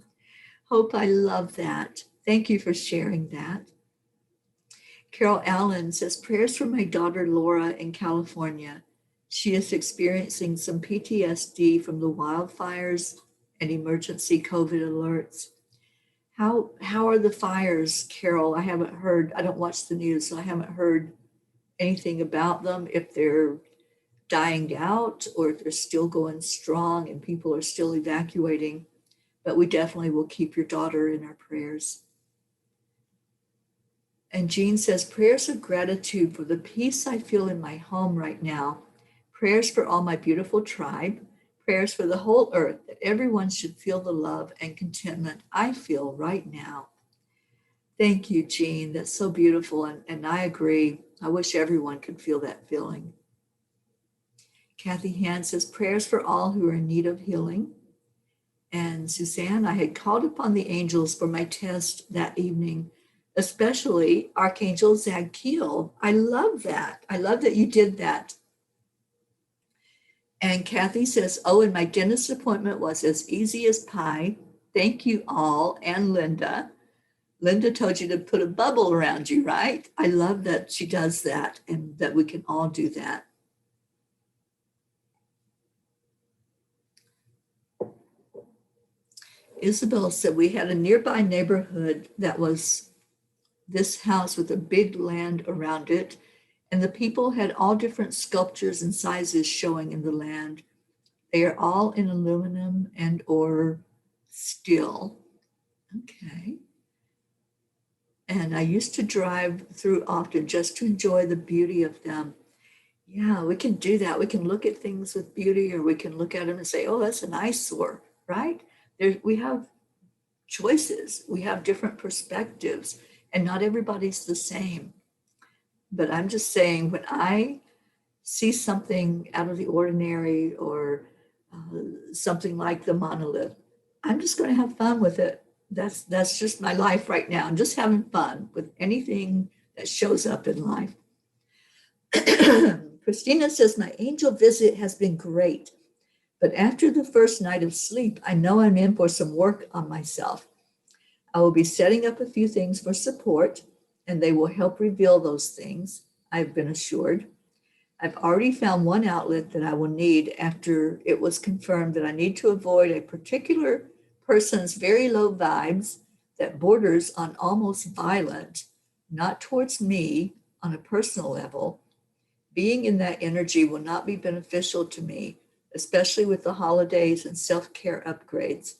Hope, I love that. Thank you for sharing that. Carol Allen says, prayers for my daughter Laura in California. She is experiencing some PTSD from the wildfires and emergency COVID alerts. How are the fires, Carol? I haven't heard, I don't watch the news, so I haven't heard anything about them, if they're dying out or if they're still going strong and people are still evacuating. But we definitely will keep your daughter in our prayers. And Jean says, prayers of gratitude for the peace I feel in my home right now. Prayers for all my beautiful tribe. Prayers for the whole earth, that everyone should feel the love and contentment I feel right now. Thank you, Jean. That's so beautiful. And I agree. I wish everyone could feel that feeling. Kathy Hand says, prayers for all who are in need of healing. And Suzanne, I had called upon the angels for my test that evening, especially Archangel Zadkiel. I love that. I love that you did that. And Kathy says, oh, and my dentist appointment was as easy as pie. Thank you all. And Linda. Linda told you to put a bubble around you, right? I love that she does that and that we can all do that. Isabel said we had a nearby neighborhood that was this house with a big land around it, and the people had all different sculptures and sizes showing in the land. They are all in aluminum and or steel. Okay. And I used to drive through often just to enjoy the beauty of them. Yeah, we can do that. We can look at things with beauty, or we can look at them and say, oh, that's an eyesore, right? We have choices. We have different perspectives, and not everybody's the same. But I'm just saying, when I see something out of the ordinary or something like the monolith, I'm just going to have fun with it. That's just my life right now. I'm just having fun with anything that shows up in life. Christina says, my angel visit has been great, but after the first night of sleep, I know I'm in for some work on myself. I will be setting up a few things for support, and they will help reveal those things, I've been assured. I've already found one outlet that I will need after it was confirmed that I need to avoid a particular person's very low vibes that borders on almost violent, not towards me on a personal level. Being in that energy will not be beneficial to me, especially with the holidays and self-care upgrades.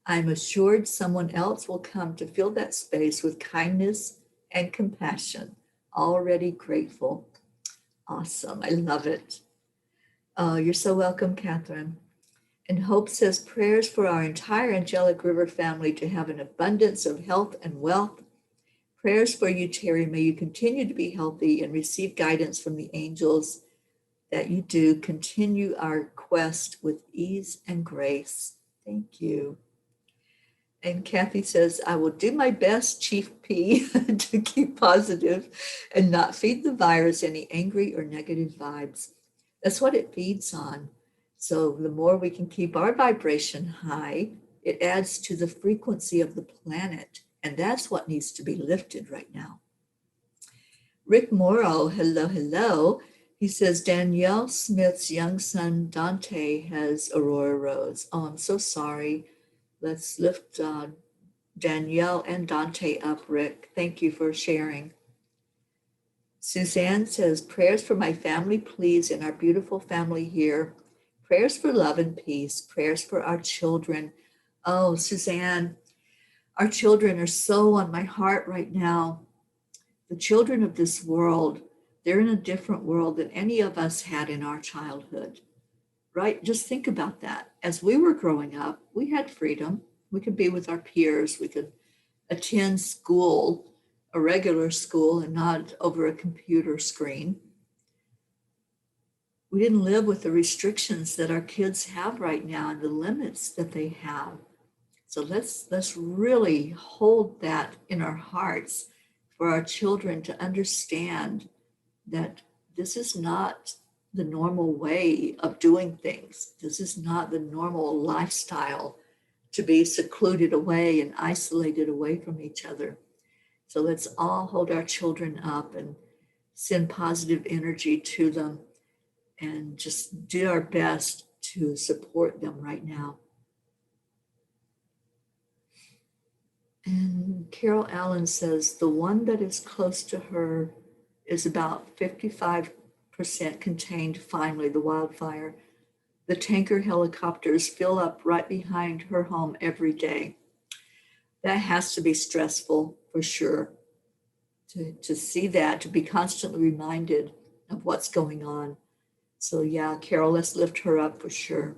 I'm assured someone else will come to fill that space with kindness and compassion. Already grateful. Awesome. I love it. You're so welcome, Catherine. And Hope says prayers for our entire Angelic River family to have an abundance of health and wealth. Prayers for you, Teri. May you continue to be healthy and receive guidance from the angels that you do. Continue our quest with ease and grace. Thank you. And Kathy says, I will do my best, Chief P, to keep positive and not feed the virus any angry or negative vibes. That's what it feeds on. So the more we can keep our vibration high, it adds to the frequency of the planet. And that's what needs to be lifted right now. Rick Morrow, hello, hello. He says, Danielle Smith's young son, Dante, has Aurora Rose. Oh, I'm so sorry. Let's lift Danielle and Dante up, Rick. Thank you for sharing. Suzanne says, prayers for my family, please, and our beautiful family here. Prayers for love and peace. Prayers for our children. Oh, Suzanne, our children are so on my heart right now. The children of this world, they're in a different world than any of us had in our childhood, right? Just think about that. As we were growing up, we had freedom. We could be with our peers. We could attend school, a regular school, and not over a computer screen. We didn't live with the restrictions that our kids have right now and the limits that they have. So let's really hold that in our hearts for our children to understand that this is not the normal way of doing things. This is not the normal lifestyle to be secluded away and isolated away from each other. So let's all hold our children up and send positive energy to them and just do our best to support them right now. And Carol Allen says, the one that is close to her is about 55% contained finally, the wildfire. The tanker helicopters fill up right behind her home every day. That has to be stressful for sure, to see that, to be constantly reminded of what's going on. So yeah, Carol, let's lift her up for sure.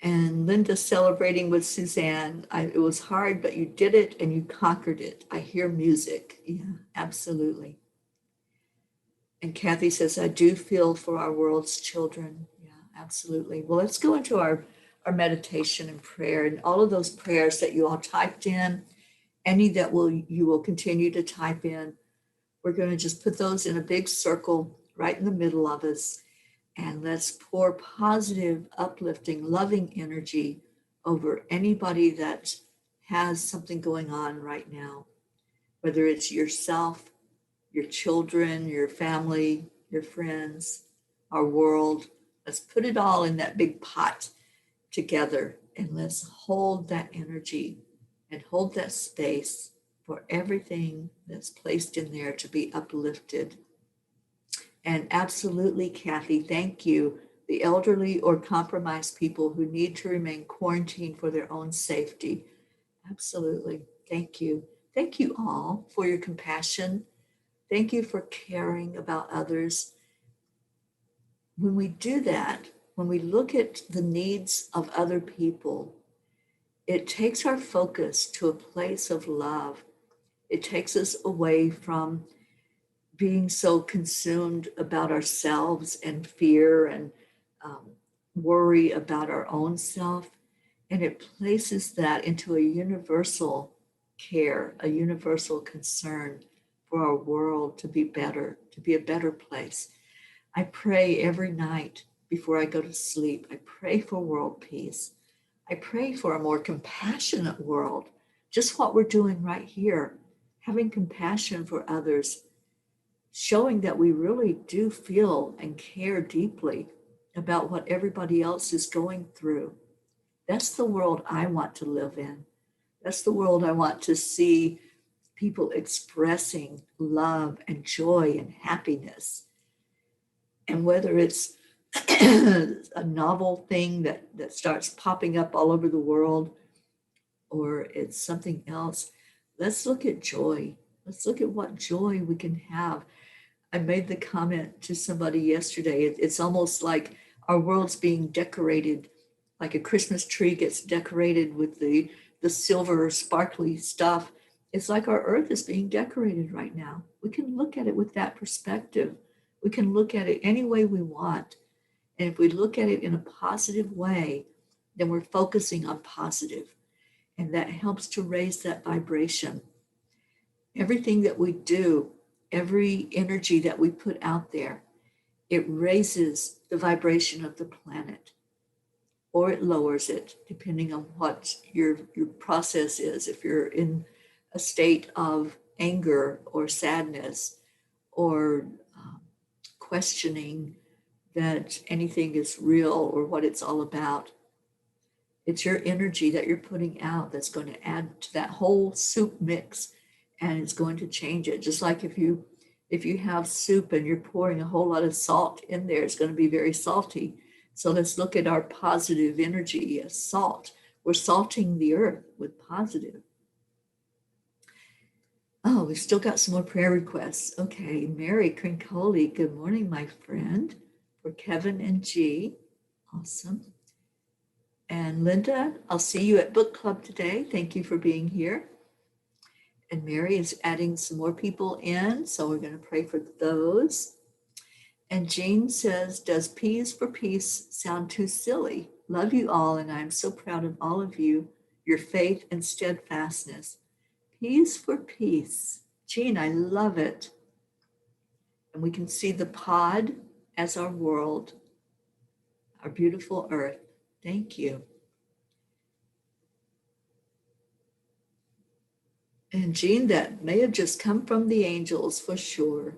And Linda celebrating with Suzanne. It was hard, but you did it and you conquered it. I hear music. Yeah, absolutely. And Kathy says, I do feel for our world's children. Yeah, absolutely. Well, let's go into our meditation and prayer and all of those prayers that you all typed in, any that you will continue to type in. We're going to just put those in a big circle right in the middle of us. And let's pour positive, uplifting, loving energy over anybody that has something going on right now, whether it's yourself, your children, your family, your friends, our world. Let's put it all in that big pot together and let's hold that energy and hold that space for everything that's placed in there to be uplifted. And absolutely, Kathy, thank you. The elderly or compromised people who need to remain quarantined for their own safety. Absolutely. Thank you. Thank you all for your compassion. Thank you for caring about others. When we do that, when we look at the needs of other people, it takes our focus to a place of love. It takes us away from being so consumed about ourselves and fear and um, worry about our own self. And it places that into a universal care, a universal concern for our world to be better, to be a better place. I pray every night before I go to sleep. I pray for world peace. I pray for a more compassionate world, just what we're doing right here, having compassion for others, showing that we really do feel and care deeply about what everybody else is going through. That's the world I want to live in. That's the world I want to see people expressing love and joy and happiness. And whether it's a novel thing that starts popping up all over the world or it's something else, let's look at joy. Let's look at what joy we can have. I made the comment to somebody yesterday. It's almost like our world's being decorated, like a Christmas tree gets decorated with the silver sparkly stuff. It's like our earth is being decorated right now. We can look at it with that perspective. We can look at it any way we want. And if we look at it in a positive way, then we're focusing on positive. And that helps to raise that vibration. Everything that we do, every energy that we put out there, it raises the vibration of the planet or it lowers it depending on what your process is. If you're in a state of anger or sadness or questioning that anything is real or what it's all about, it's your energy that you're putting out that's going to add to that whole soup mix and it's going to change it. Just like if you have soup and you're pouring a whole lot of salt in there, it's going to be very salty. So let's look at our positive energy as salt. We're salting the earth with positive. Oh, we've still got some more prayer requests. Okay, Mary Crincoli, good morning, my friend. For Kevin and G, awesome. And Linda, I'll see you at book club today. Thank you for being here. And Mary is adding some more people in, so we're going to pray for those. And Jean says, does P's for peace sound too silly? Love you all, and I'm so proud of all of you, your faith and steadfastness. P's for peace. Jean, I love it. And we can see the pod as our world, our beautiful earth. Thank you. And Jean, that may have just come from the angels for sure.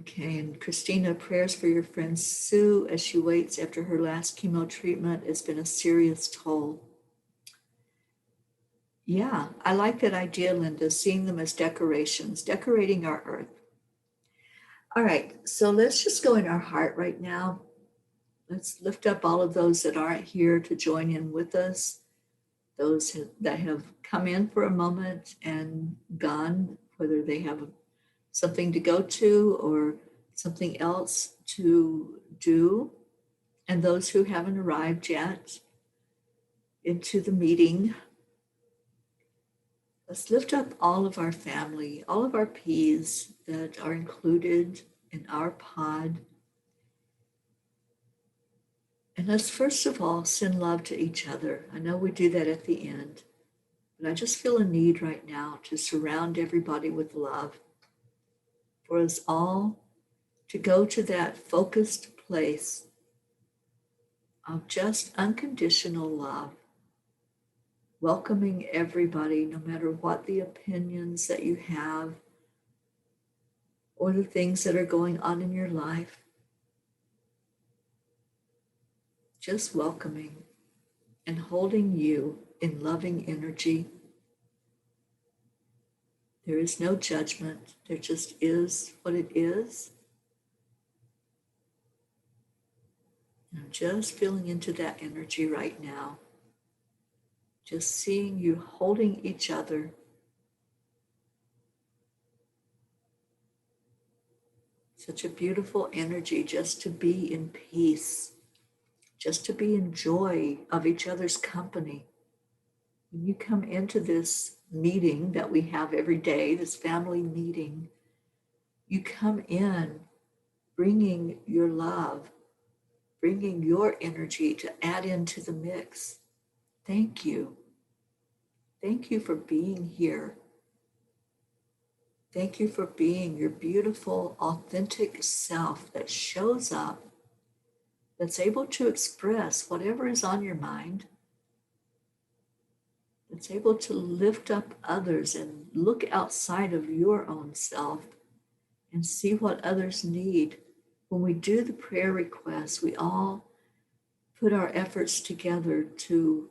Okay, and Christina, prayers for your friend Sue as she waits after her last chemo treatment. It's been a serious toll. Yeah, I like that idea, Linda, seeing them as decorations, decorating our earth. All right, so let's just go in our heart right now. Let's lift up all of those that aren't here to join in with us, those that have come in for a moment and gone, whether they have something to go to or something else to do. And those who haven't arrived yet into the meeting, let's lift up all of our family, all of our P's that are included in our pod. And let's first of all send love to each other. I know we do that at the end, but I just feel a need right now to surround everybody with love, for us all to go to that focused place of just unconditional love, welcoming everybody, no matter what the opinions that you have or the things that are going on in your life. Just welcoming and holding you in loving energy. There is no judgment. There just is what it is. And I'm just feeling into that energy right now. Just seeing you holding each other. Such a beautiful energy just to be in peace, just to be in joy of each other's company. When you come into this meeting that we have every day, this family meeting, you come in bringing your love, bringing your energy to add into the mix. Thank you. Thank you for being here. Thank you for being your beautiful, authentic self that shows up, that's able to express whatever is on your mind, that's able to lift up others and look outside of your own self and see what others need. When we do the prayer requests, we all put our efforts together to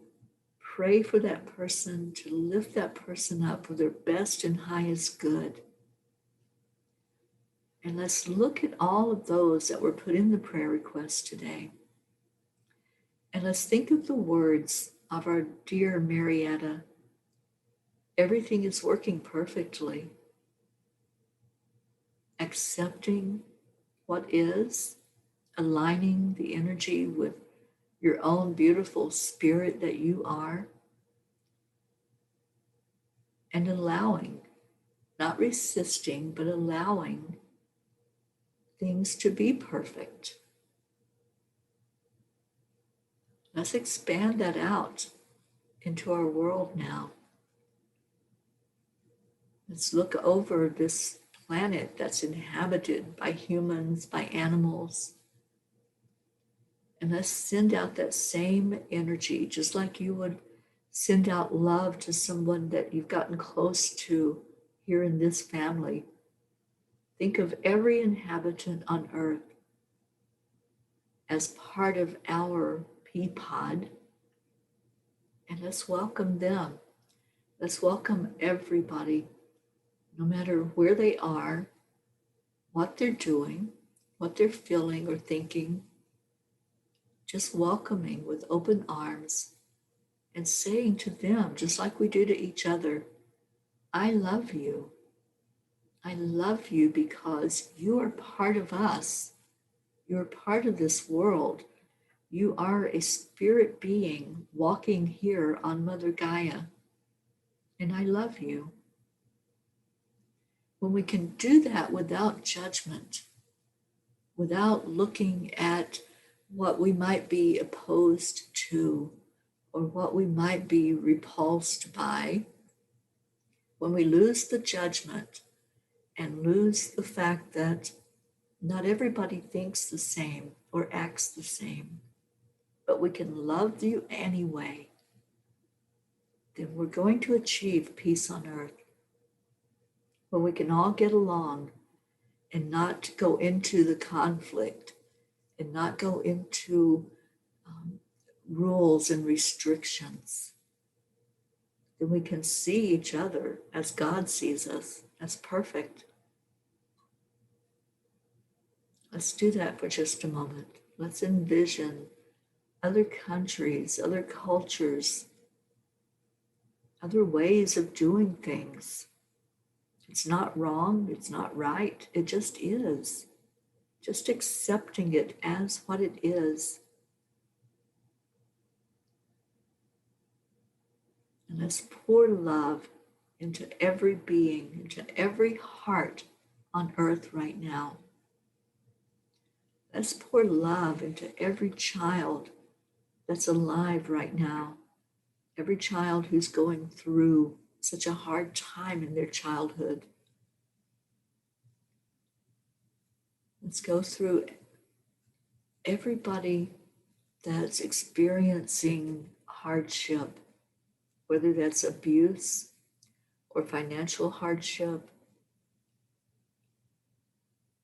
pray for that person, to lift that person up for their best and highest good. And let's look at all of those that were put in the prayer request today. And let's think of the words of our dear Marietta. Everything is working perfectly. Accepting what is, aligning the energy with your own beautiful spirit that you are, and allowing, not resisting, but allowing things to be perfect. Let's expand that out into our world now. Let's look over this planet that's inhabited by humans, by animals, and let's send out that same energy, just like you would send out love to someone that you've gotten close to here in this family. Think of every inhabitant on earth as part of our pea pod, and let's welcome them. Let's welcome everybody, no matter where they are, what they're doing, what they're feeling or thinking. Just welcoming with open arms and saying to them, just like we do to each other, I love you. I love you because you are part of us. You're part of this world. You are a spirit being walking here on Mother Gaia. And I love you. When we can do that without judgment, without looking at what we might be opposed to or what we might be repulsed by, when we lose the judgment and lose the fact that not everybody thinks the same or acts the same, but we can love you anyway, then we're going to achieve peace on earth, when we can all get along and not go into the conflict and not go into rules and restrictions. Then we can see each other as God sees us, as perfect. Let's do that for just a moment. Let's envision other countries, other cultures, other ways of doing things. It's not wrong, it's not right, it just is. Just accepting it as what it is. And let's pour love into every being, into every heart on earth right now. Let's pour love into every child that's alive right now, every child who's going through such a hard time in their childhood. Let's go through everybody that's experiencing hardship, whether that's abuse or financial hardship,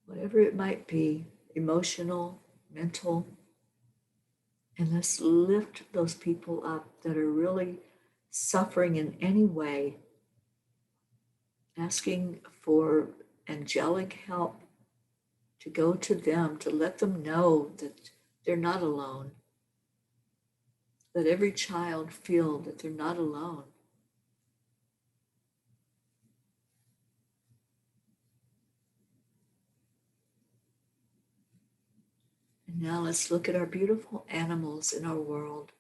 whatever it might be, emotional, mental. And let's lift those people up that are really suffering in any way, asking for angelic help to go to them, to let them know that they're not alone. Let every child feel that they're not alone. And now let's look at our beautiful animals in our world,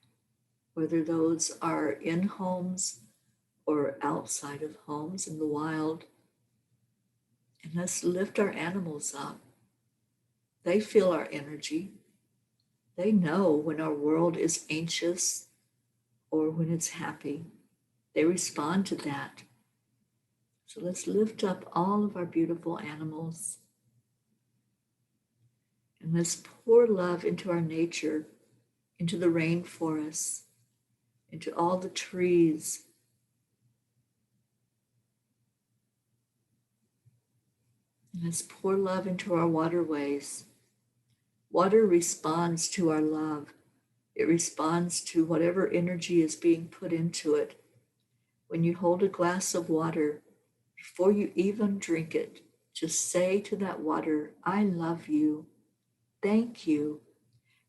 whether those are in homes or outside of homes in the wild. And let's lift our animals up. They feel our energy. They know when our world is anxious or when it's happy. They respond to that. So let's lift up all of our beautiful animals. And let's pour love into our nature, into the rainforests, into all the trees. And let's pour love into our waterways. Water responds to our love. It responds to whatever energy is being put into it. When you hold a glass of water, before you even drink it, just say to that water, I love you. Thank you.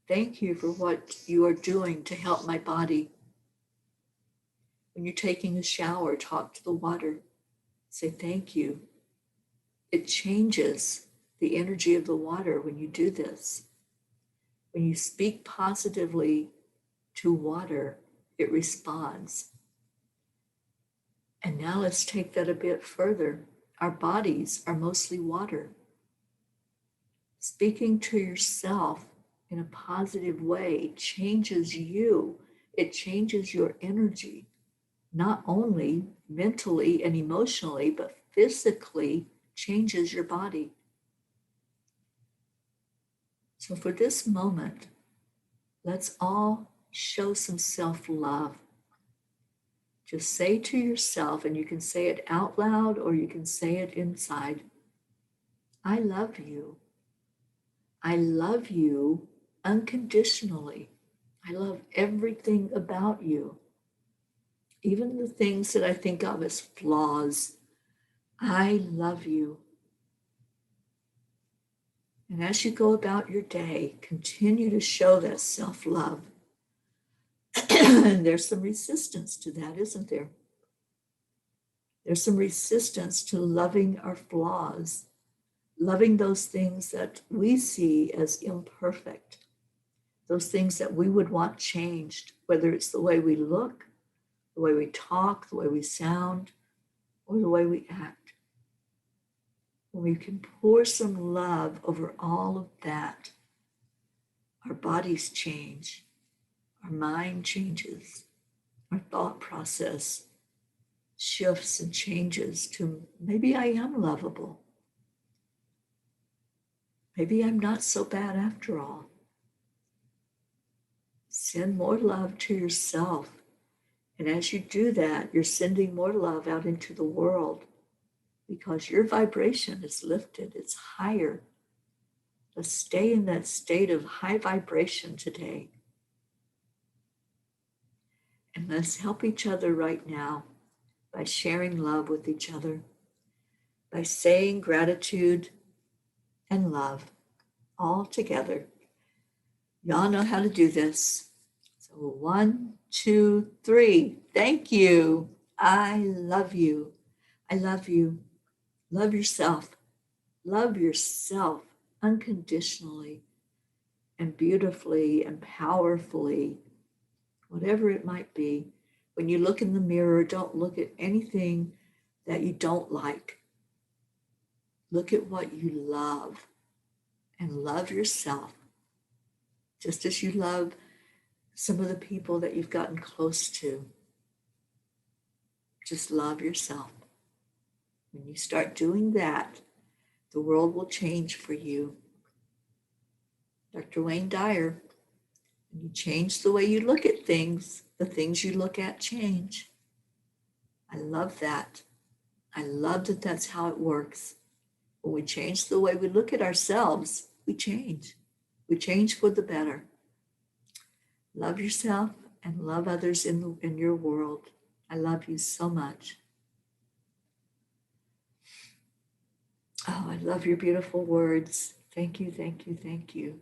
Thank you for what you are doing to help my body. When you're taking a shower, talk to the water. Say thank you. It changes the energy of the water when you do this. When you speak positively to water, it responds. And now let's take that a bit further. Our bodies are mostly water. Speaking to yourself in a positive way changes you. It changes your energy, not only mentally and emotionally, but physically changes your body. So for this moment, let's all show some self-love. Just say to yourself, and you can say it out loud or you can say it inside, I love you. I love you unconditionally. I love everything about you. Even the things that I think of as flaws, I love you. And as you go about your day, continue to show that self-love. And there's some resistance to that, isn't there? There's some resistance to loving our flaws, loving those things that we see as imperfect, those things that we would want changed, whether it's the way we look, the way we talk, the way we sound, or the way we act. When we can pour some love over all of that, our bodies change, our mind changes, our thought process shifts and changes to maybe I am lovable. Maybe I'm not so bad after all. Send more love to yourself. And as you do that, you're sending more love out into the world because your vibration is lifted, it's higher. Let's stay in that state of high vibration today. And let's help each other right now by sharing love with each other, by saying gratitude and love all together. Y'all know how to do this. So 1, 2, 3. Thank you. I love you. I love you. Love yourself. Love yourself unconditionally and beautifully and powerfully, whatever it might be. When you look in the mirror, don't look at anything that you don't like. Look at what you love and love yourself, just as you love some of the people that you've gotten close to. Just love yourself. When you start doing that, the world will change for you. Dr. Wayne Dyer, when you change the way you look at things, the things you look at change. I love that. I love that that's how it works. When we change the way we look at ourselves, we change. We change for the better. Love yourself and love others in your world. I love you so much. Oh, I love your beautiful words. Thank you, thank you, thank you.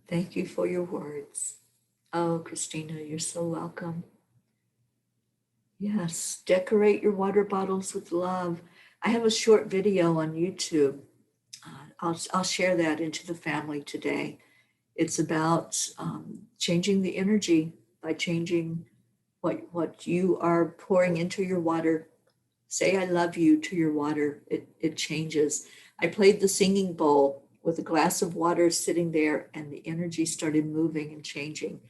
Thank you for your words. Oh, Christina, you're so welcome. Yes, decorate your water bottles with love. I have a short video on YouTube. I'll share that into the family today. It's about changing the energy by changing what you are pouring into your water. Say I love you to your water. It changes. I played the singing bowl with a glass of water sitting there, and the energy started moving and changing.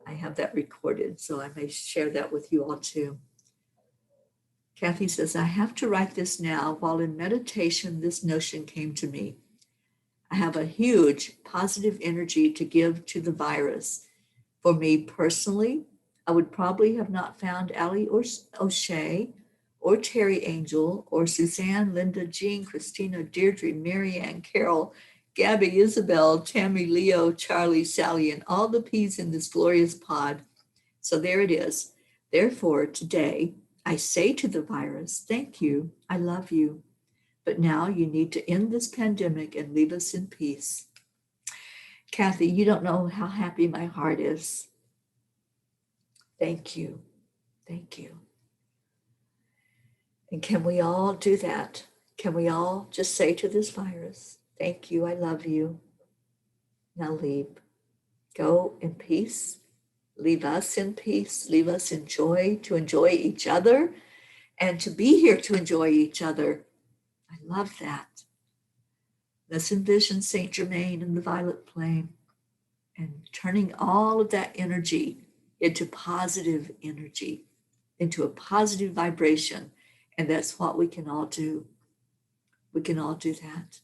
I have that recorded, so I may share that with you all too. Kathy says, I have to write this now. While in meditation, this notion came to me. I have a huge positive energy to give to the virus. For me personally, I would probably have not found Allie or O'Shea or Teri Angel or Suzanne, Linda, Jean, Christina, Deirdre, Marianne, Carol, Gabby, Isabel, Tammy, Leo, Charlie, Sally, and all the P's in this glorious pod. So there it is. Therefore, today, I say to the virus, thank you, I love you. But now you need to end this pandemic and leave us in peace. Kathy, you don't know how happy my heart is. Thank you. Thank you. And can we all do that? Can we all just say to this virus, thank you, I love you. Now leave. Go in peace. Leave us in peace. Leave us in joy, to enjoy each other and to be here to enjoy each other. I love that. Let's envision Saint Germain and the violet flame and turning all of that energy into positive energy, into a positive vibration. And that's what we can all do. We can all do that.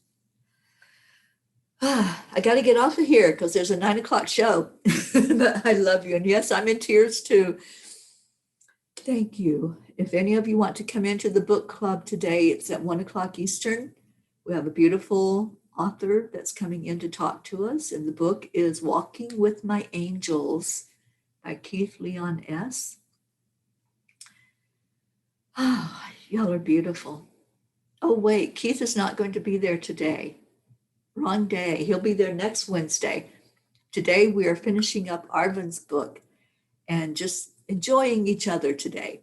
I got to get off of here because there's a 9:00 show. But I love you. And yes, I'm in tears too. Thank you. If any of you want to come into the book club today, it's at 1:00 Eastern. We have a beautiful author that's coming in to talk to us. And the book is Walking with My Angels by Keith Leon S. Ah, y'all are beautiful. Oh, wait, Keith is not going to be there today. Wrong day. He'll be there next Wednesday. Today, we are finishing up Arvin's book and just enjoying each other today.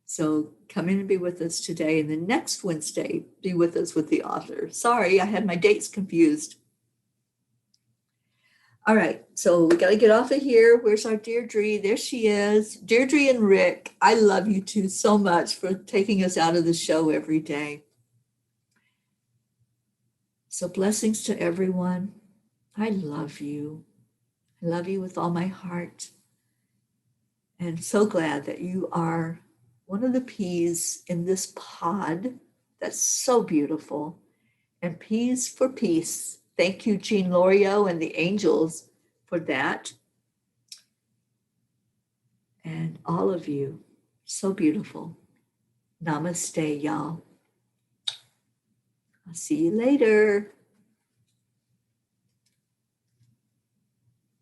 So come in and be with us today. And then next Wednesday, be with us with the author. Sorry, I had my dates confused. All right, so we got to get off of here. Where's our Deirdre? There she is. Deirdre and Rick, I love you two so much for taking us out of the show every day. So blessings to everyone. I love you. I love you with all my heart. And so glad that you are one of the P's in this pod. That's so beautiful. And P's for peace. Thank you, Jean Lorio and the angels for that. And all of you, so beautiful. Namaste, y'all. I'll see you later.